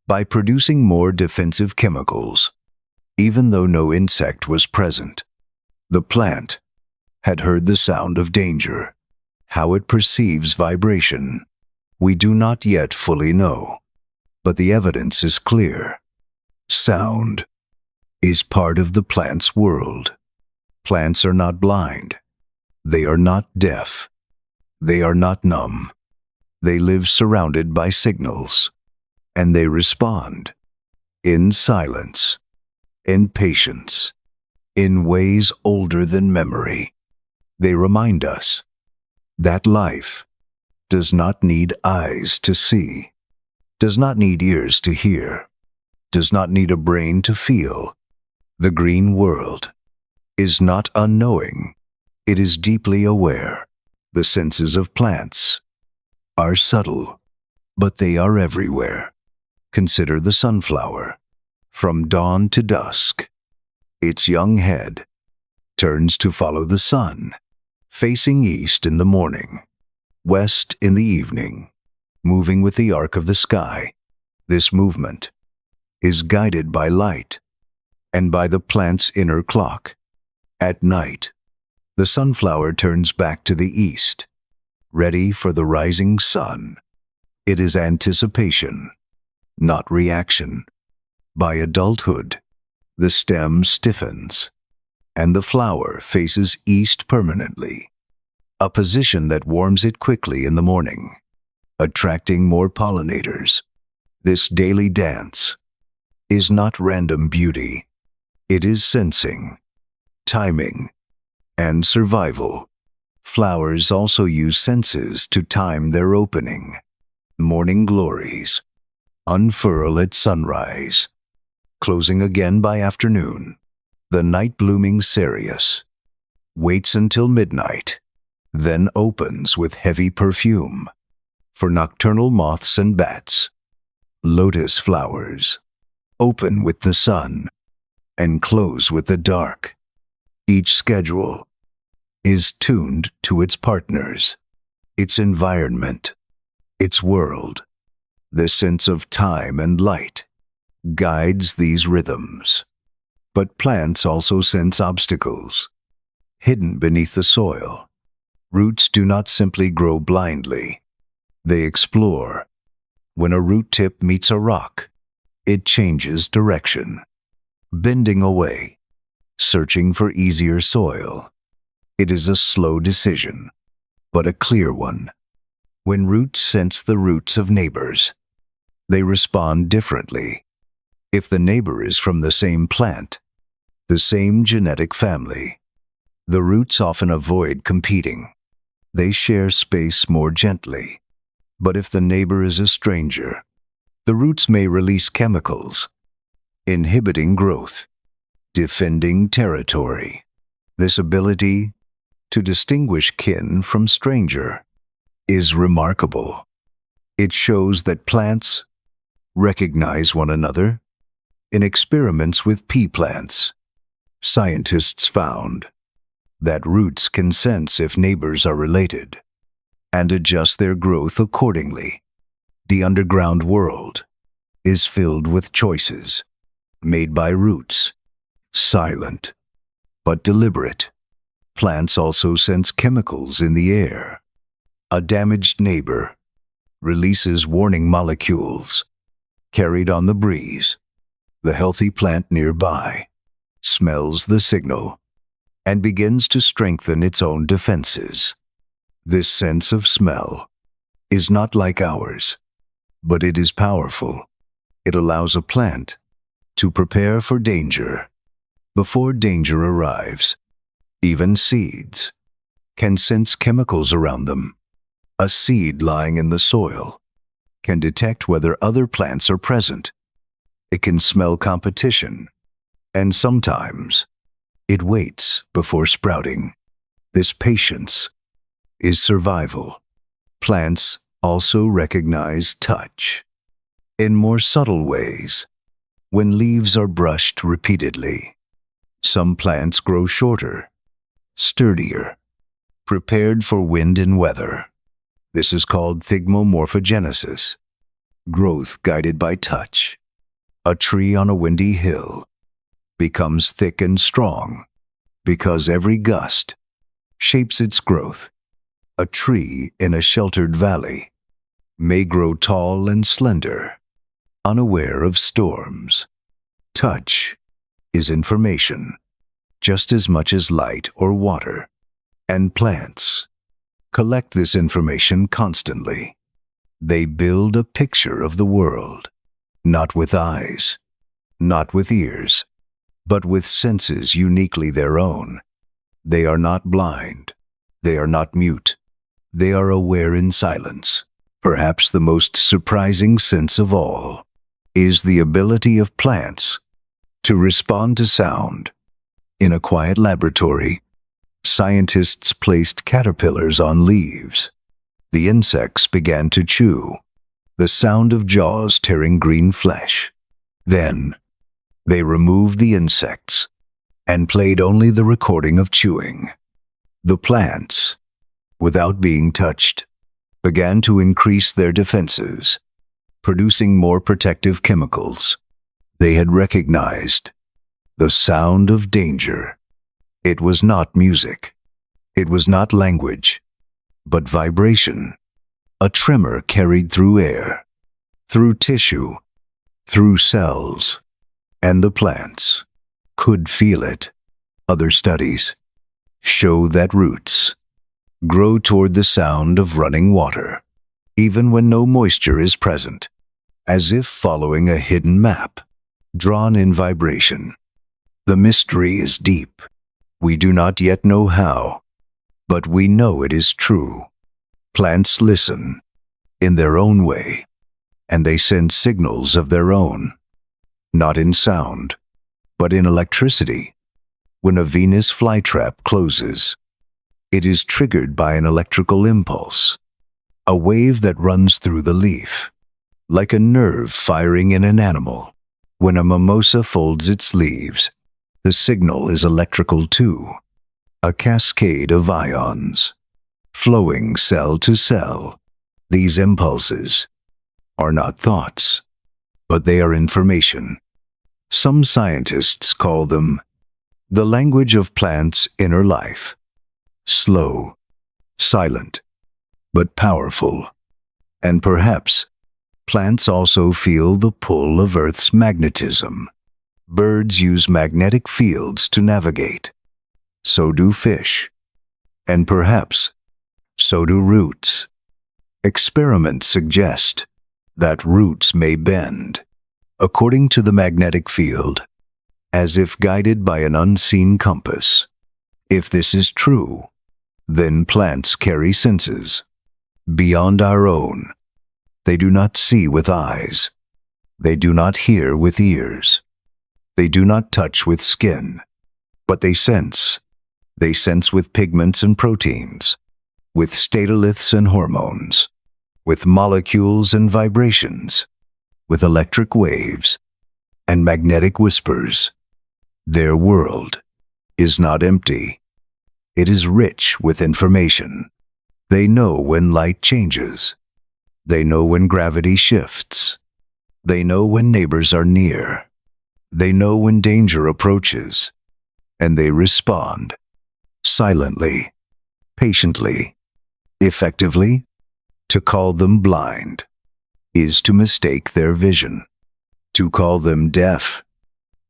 by producing more defensive chemicals, even though no insect was present. The plant had heard the sound of danger. How it perceives vibration, we do not yet fully know, but the evidence is clear. Sound is part of the plant's world. Plants are not blind. They are not deaf. They are not numb. They live surrounded by signals, and they respond in silence, in patience, in ways older than memory. They remind us that life does not need eyes to see, does not need ears to hear, does not need a brain to feel. The green world is not unknowing. It is deeply aware. The senses of plants are subtle, but they are everywhere. Consider the sunflower. From dawn to dusk, its young head turns to follow the sun, facing east in the morning, west in the evening, moving with the arc of the sky. This movement is guided by light and by the plant's inner clock. At night, the sunflower turns back to the east, ready for the rising sun. It is anticipation, not reaction. By adulthood, the stem stiffens, and the flower faces east permanently, a position that warms it quickly in the morning, attracting more pollinators. This daily dance is not random beauty. It is sensing, timing, and survival. Flowers also use senses to time their opening. Morning glories unfurl at sunrise, closing again by afternoon. The night-blooming cereus waits until midnight, then opens with heavy perfume. For nocturnal moths and bats, lotus flowers open with the sun and close with the dark. Each schedule is tuned to its partners, its environment, its world. The sense of time and light guides these rhythms. But plants also sense obstacles, hidden beneath the soil. Roots do not simply grow blindly. They explore. When a root tip meets a rock, it changes direction, bending away, searching for easier soil. It is a slow decision, but a clear one. When roots sense the roots of neighbors, they respond differently. If the neighbor is from the same plant, the same genetic family, the roots often avoid competing. They share space more gently. But if the neighbor is a stranger, the roots may release chemicals, inhibiting growth, defending territory. This ability to distinguish kin from stranger is remarkable. It shows that plants recognize one another. In experiments with pea plants, scientists found that roots can sense if neighbors are related and adjust their growth accordingly. The underground world is filled with choices made by roots, silent but deliberate. Plants also sense chemicals in the air. A damaged neighbor releases warning molecules carried on the breeze. The healthy plant nearby smells the signal and begins to strengthen its own defenses. This sense of smell is not like ours, but it is powerful. It allows a plant to prepare for danger before danger arrives. Even seeds can sense chemicals around them. A seed lying in the soil can detect whether other plants are present. It can smell competition, and sometimes it waits before sprouting. This patience is survival. Plants also recognize touch in more subtle ways. When leaves are brushed repeatedly, some plants grow shorter, sturdier, prepared for wind and weather. This is called thigmomorphogenesis, growth guided by touch. A tree on a windy hill becomes thick and strong because every gust shapes its growth. A tree in a sheltered valley may grow tall and slender, unaware of storms. Touch is information, just as much as light or water. And plants collect this information constantly. They build a picture of the world, not with eyes, not with ears, but with senses uniquely their own. They are not blind. They are not mute. They are aware in silence. Perhaps the most surprising sense of all is the ability of plants to respond to sound. In a quiet laboratory, scientists placed caterpillars on leaves. The insects began to chew, the sound of jaws tearing green flesh. Then, they removed the insects and played only the recording of chewing. The plants, without being touched, began to increase their defenses, producing more protective chemicals. They had recognized the sound of danger. It was not music. It was not language, but vibration. A tremor carried through air, through tissue, through cells, and the plants could feel it. Other studies show that roots grow toward the sound of running water, even when no moisture is present, as if following a hidden map, drawn in vibration. The mystery is deep. We do not yet know how, but we know it is true. Plants listen in their own way, and they send signals of their own, not in sound, but in electricity. When a Venus flytrap closes, it is triggered by an electrical impulse, a wave that runs through the leaf, like a nerve firing in an animal. When a mimosa folds its leaves, the signal is electrical too, a cascade of ions, flowing cell to cell. These impulses are not thoughts, but they are information. Some scientists call them the language of plants' inner life. Slow, silent, but powerful. And perhaps plants also feel the pull of Earth's magnetism. Birds use magnetic fields to navigate. So do fish. And perhaps so do roots. Experiments suggest that roots may bend according to the magnetic field, as if guided by an unseen compass. If this is true, then plants carry senses beyond our own. They do not see with eyes. They do not hear with ears. They do not touch with skin, but they sense. They sense with pigments and proteins, with statoliths and hormones, with molecules and vibrations, with electric waves and magnetic whispers. Their world is not empty. It is rich with information. They know when light changes. They know when gravity shifts. They know when neighbors are near. They know when danger approaches. And they respond silently, patiently, effectively. To call them blind is to mistake their vision. To call them deaf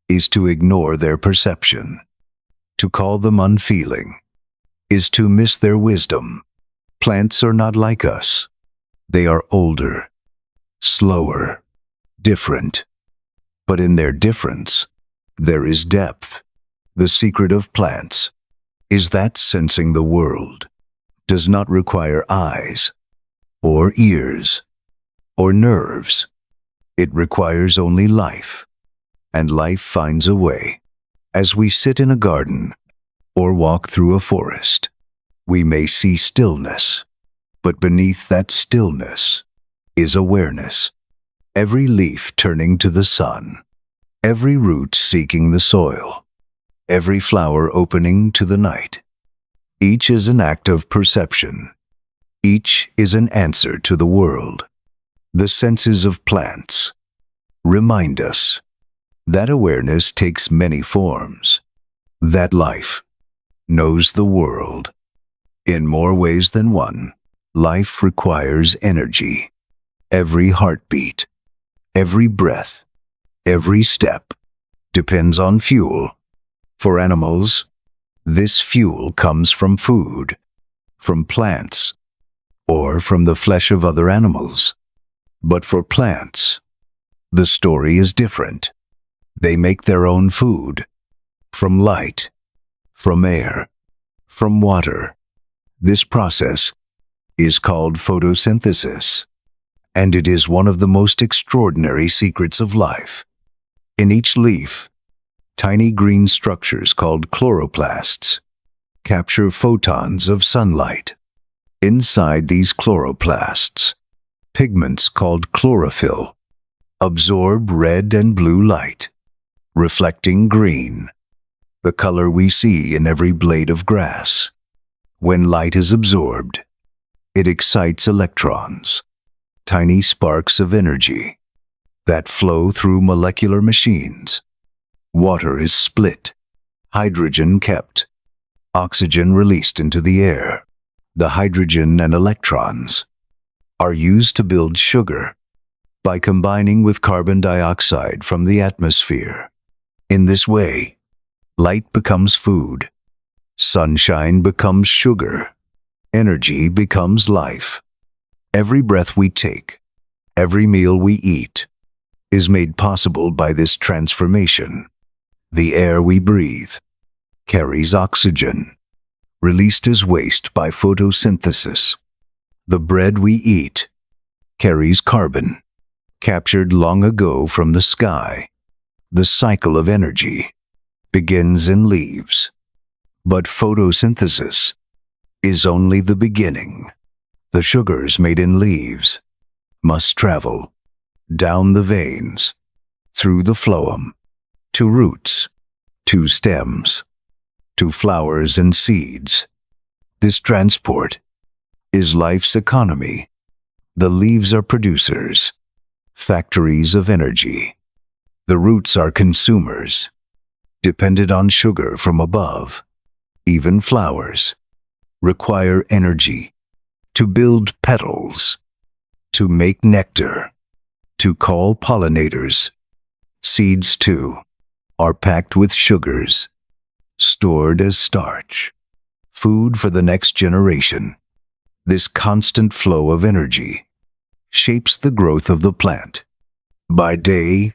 is to ignore their perception. To call them unfeeling is to miss their wisdom. Plants are not like us. They are older, slower, different. But in their difference, there is depth. The secret of plants is that sensing the world does not require eyes, or ears, or nerves. It requires only life, and life finds a way. As we sit in a garden or walk through a forest, we may see stillness, but beneath that stillness is awareness. Every leaf turning to the sun, every root seeking the soil, every flower opening to the night. Each is an act of perception. Each is an answer to the world. The senses of plants remind us that awareness takes many forms, that life knows the world in more ways than one. Life requires energy. Every heartbeat, every breath, every step depends on fuel. For animals, This fuel comes from food, from plants, or from the flesh of other animals. But for plants, the story is different. They make their own food, from light, from air, from water. This process is called photosynthesis, and it is one of the most extraordinary secrets of life. In each leaf, tiny green structures called chloroplasts capture photons of sunlight. Inside these chloroplasts, pigments called chlorophyll absorb red and blue light, reflecting green, the color we see in every blade of grass. When light is absorbed, it excites electrons, tiny sparks of energy that flow through molecular machines. Water is split, hydrogen kept, oxygen released into the air. The hydrogen and electrons are used to build sugar by combining with carbon dioxide from the atmosphere. In this way, light becomes food, sunshine becomes sugar, energy becomes life. Every breath we take, every meal we eat, is made possible by this transformation. The air we breathe carries oxygen, released as waste by photosynthesis. The bread we eat carries carbon, captured long ago from the sky. The cycle of energy begins in leaves, but photosynthesis is only the beginning. The sugars made in leaves must travel down the veins, through the phloem, to roots, to stems, to flowers and seeds. This transport is life's economy. The leaves are producers, factories of energy. The roots are consumers, dependent on sugar from above. Even flowers require energy to build petals, to make nectar, to call pollinators. Seeds, too, are packed with sugars, stored as starch, food for the next generation. This constant flow of energy shapes the growth of the plant. By day,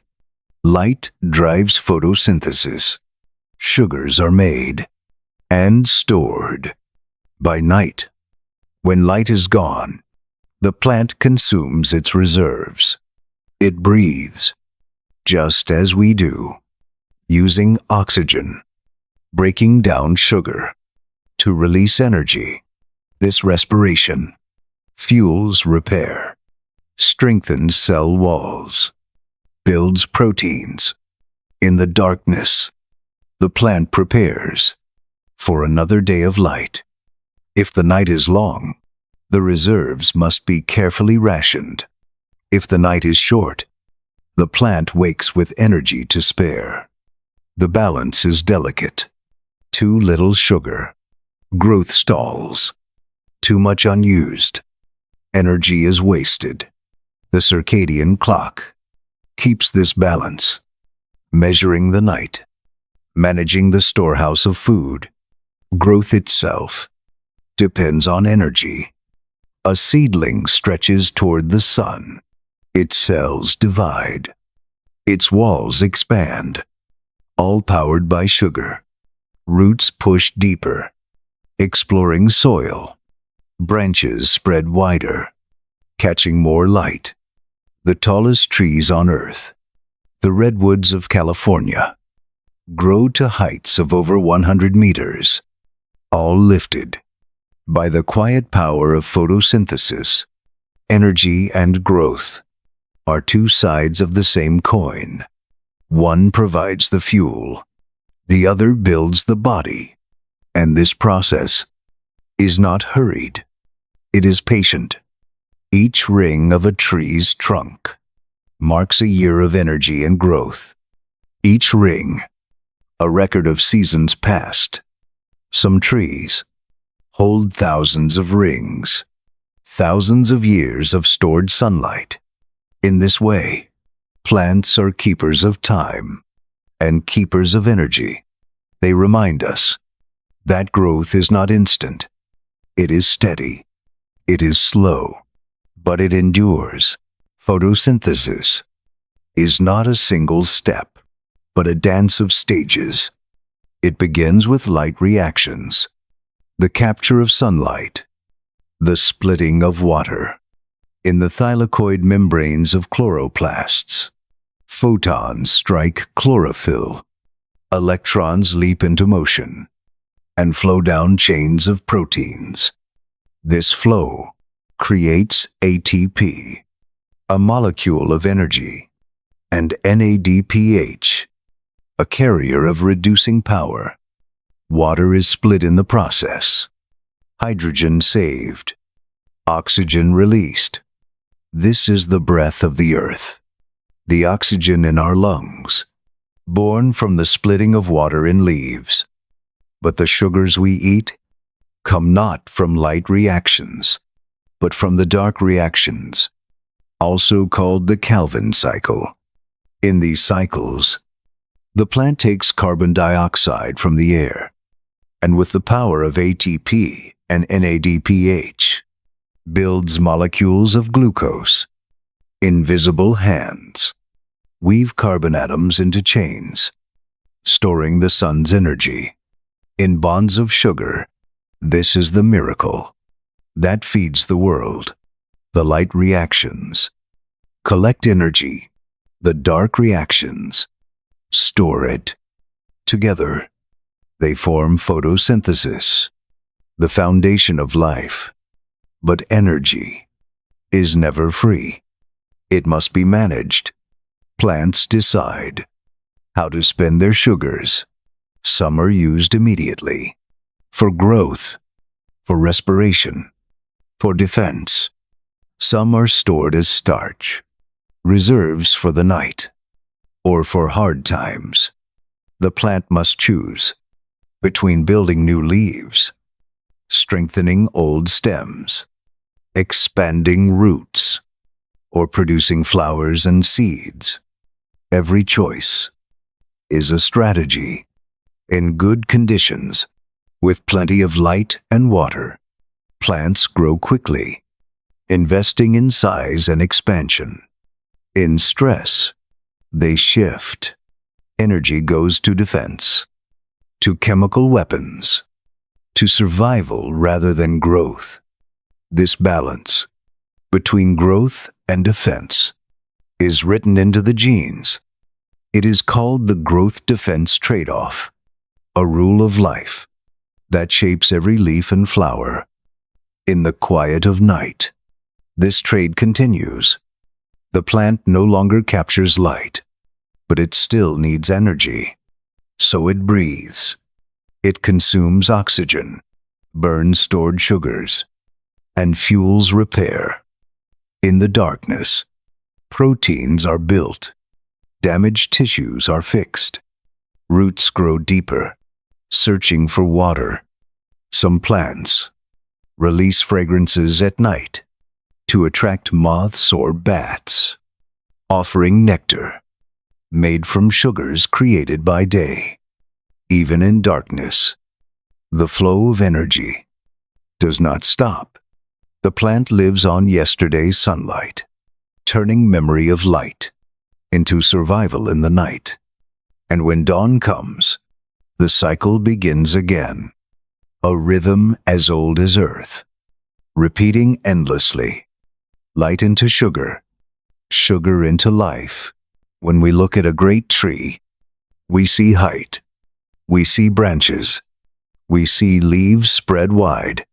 light drives photosynthesis. Sugars are made and stored. By night, when light is gone, the plant consumes its reserves. It breathes, just as we do, using oxygen, breaking down sugar to release energy. This respiration fuels repair, strengthens cell walls, builds proteins. In the darkness, the plant prepares for another day of light. If the night is long, the reserves must be carefully rationed. If the night is short, the plant wakes with energy to spare. The balance is delicate. Too little sugar, growth stalls. Too much unused, energy is wasted. The circadian clock keeps this balance, measuring the night, managing the storehouse of food. Growth itself depends on energy. A seedling stretches toward the sun. Its cells divide. Its walls expand, all powered by sugar. Roots push deeper, exploring soil. Branches spread wider, catching more light. The tallest trees on Earth, the redwoods of California, grow to heights of over 100 meters, all lifted by the quiet power of photosynthesis. Energy and growth are two sides of the same coin. One provides the fuel, the other builds the body. And this process is not hurried. It is patient. Each ring of a tree's trunk marks a year of energy and growth. Each ring, a record of seasons past. Some trees hold thousands of rings, thousands of years of stored sunlight. In this way, plants are keepers of time and keepers of energy. They remind us That growth is not instant. It is steady. It is slow, but it endures. Photosynthesis is not a single step, but a dance of stages. It begins with light reactions, the capture of sunlight, the splitting of water. In the thylakoid membranes of chloroplasts, photons strike chlorophyll. Electrons leap into motion and flow down chains of proteins. This flow creates ATP, a molecule of energy, and NADPH, a carrier of reducing power. Water is split in the process. Hydrogen saved. Oxygen released. This is the breath of the earth, the oxygen in our lungs, born from the splitting of water in leaves. But the sugars we eat come not from light reactions, but from the dark reactions, also called the Calvin cycle. In these cycles, the plant takes carbon dioxide from the air, and with the power of ATP and NADPH, builds molecules of glucose. Invisible hands weave carbon atoms into chains, storing the sun's energy in bonds of sugar. This is the miracle that feeds the world. The light reactions collect energy. The dark reactions store it. Together, they form photosynthesis, the foundation of life. But energy is never free. It must be managed. Plants decide how to spend their sugars. Some are used immediately for growth, for respiration, for defense. Some are stored as starch, reserves for the night, or for hard times. The plant must choose between building new leaves, strengthening old stems, expanding roots, or producing flowers and seeds. Every choice is a strategy. In good conditions, with plenty of light and water, plants grow quickly, investing in size and expansion. In stress, they shift. Energy goes to defense, to chemical weapons, to survival rather than growth. This balance between growth and defense is written into the genes. It is called the growth-defense trade-off, a rule of life that shapes every leaf and flower. In the quiet of night, this trade continues. The plant no longer captures light, but it still needs energy. So it breathes. It consumes oxygen, burns stored sugars, and fuels repair. In the darkness, proteins are built. Damaged tissues are fixed. Roots grow deeper, searching for water. Some plants release fragrances at night to attract moths or bats, offering nectar made from sugars created by day. Even in darkness, the flow of energy does not stop. The plant lives on yesterday's sunlight, turning memory of light into survival in the night. And when dawn comes, the cycle begins again, a rhythm as old as earth, repeating endlessly. Light into sugar, sugar into life. When we look at a great tree, we see height, we see branches, we see leaves spread wide.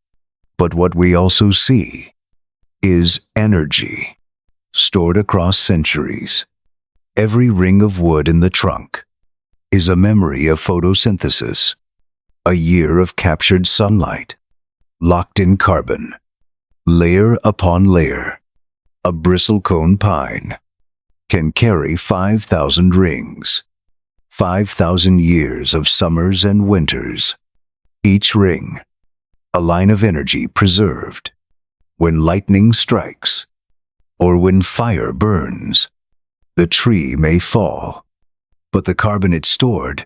But what we also see is energy, stored across centuries. Every ring of wood in the trunk is a memory of photosynthesis, a year of captured sunlight, locked in carbon, layer upon layer. A bristlecone pine can carry 5,000 rings, 5,000 years of summers and winters. Each ring, a line of energy preserved. When lightning strikes, or when fire burns, the tree may fall, but the carbon it stored,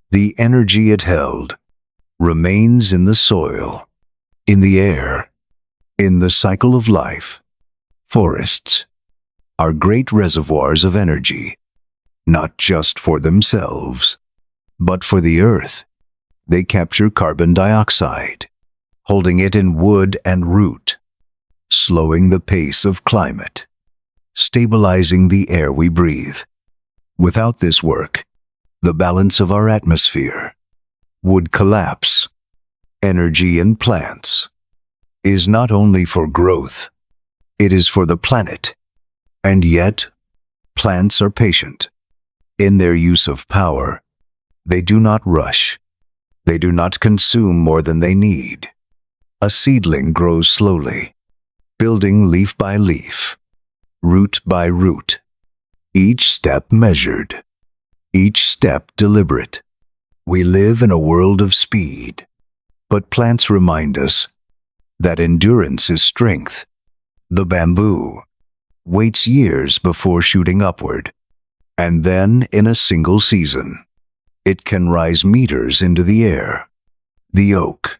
the energy it held, remains in the soil, in the air, in the cycle of life. Forests are great reservoirs of energy, not just for themselves, but for the earth. They capture carbon dioxide, holding it in wood and root, slowing the pace of climate, stabilizing the air we breathe. Without this work, the balance of our atmosphere would collapse. Energy in plants is not only for growth, it is for the planet. And yet, plants are patient. In their use of power, they do not rush. They do not consume more than they need. A seedling grows slowly, building leaf by leaf, root by root, each step measured, each step deliberate. We live in a world of speed, but plants remind us that endurance is strength. The bamboo waits years before shooting upward, and then in a single season, it can rise meters into the air. The oak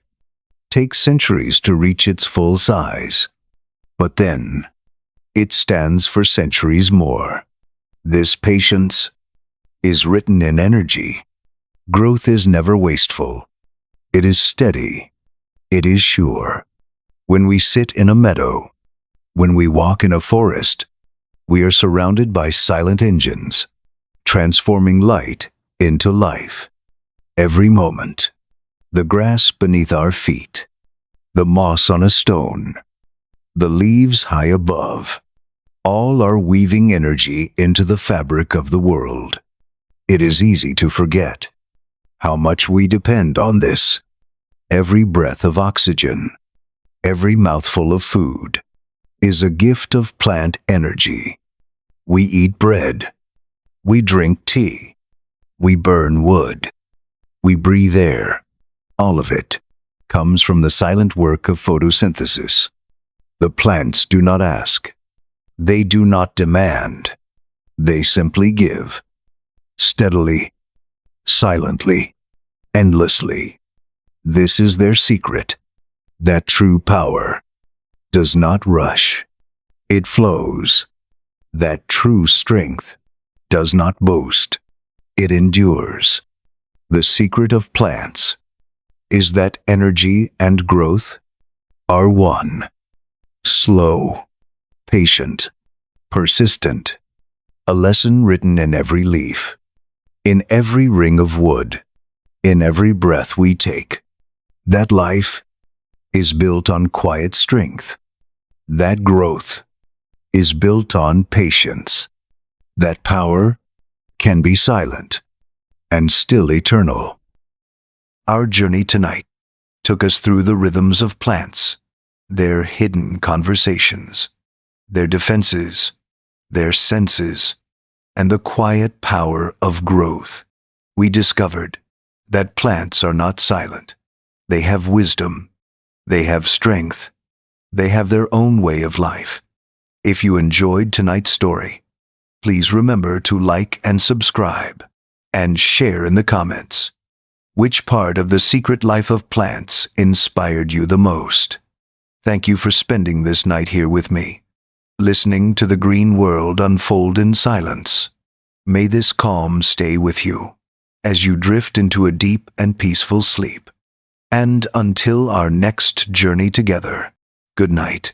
takes centuries to reach its full size, but then it stands for centuries more. This patience is written in energy. Growth is never wasteful. It is steady. It is sure. When we sit in a meadow, when we walk in a forest, we are surrounded by silent engines, transforming light into life. Every moment, the grass beneath our feet, the moss on a stone, the leaves high above, all are weaving energy into the fabric of the world. It is easy to forget how much we depend on this. Every breath of oxygen, every mouthful of food, is a gift of plant energy. We eat bread, we drink tea, we burn wood, we breathe air. All of it comes from the silent work of photosynthesis. The plants do not ask. They do not demand. They simply give. Steadily, silently, endlessly. This is their secret. That true power does not rush. It flows. That true strength does not boast. It endures. The secret of plants is that energy and growth are one. Slow, patient, persistent. A lesson written in every leaf, in every ring of wood, in every breath we take. That life is built on quiet strength. That growth is built on patience. That power can be silent and still eternal. Our journey tonight took us through the rhythms of plants, their hidden conversations, their defenses, their senses, and the quiet power of growth. We discovered that plants are not silent. They have wisdom. They have strength. They have their own way of life. If you enjoyed tonight's story, please remember to like and subscribe, and share in the comments. Which part of the secret life of plants inspired you the most? Thank you for spending this night here with me, listening to the green world unfold in silence. May this calm stay with you as you drift into a deep and peaceful sleep. And until our next journey together, good night.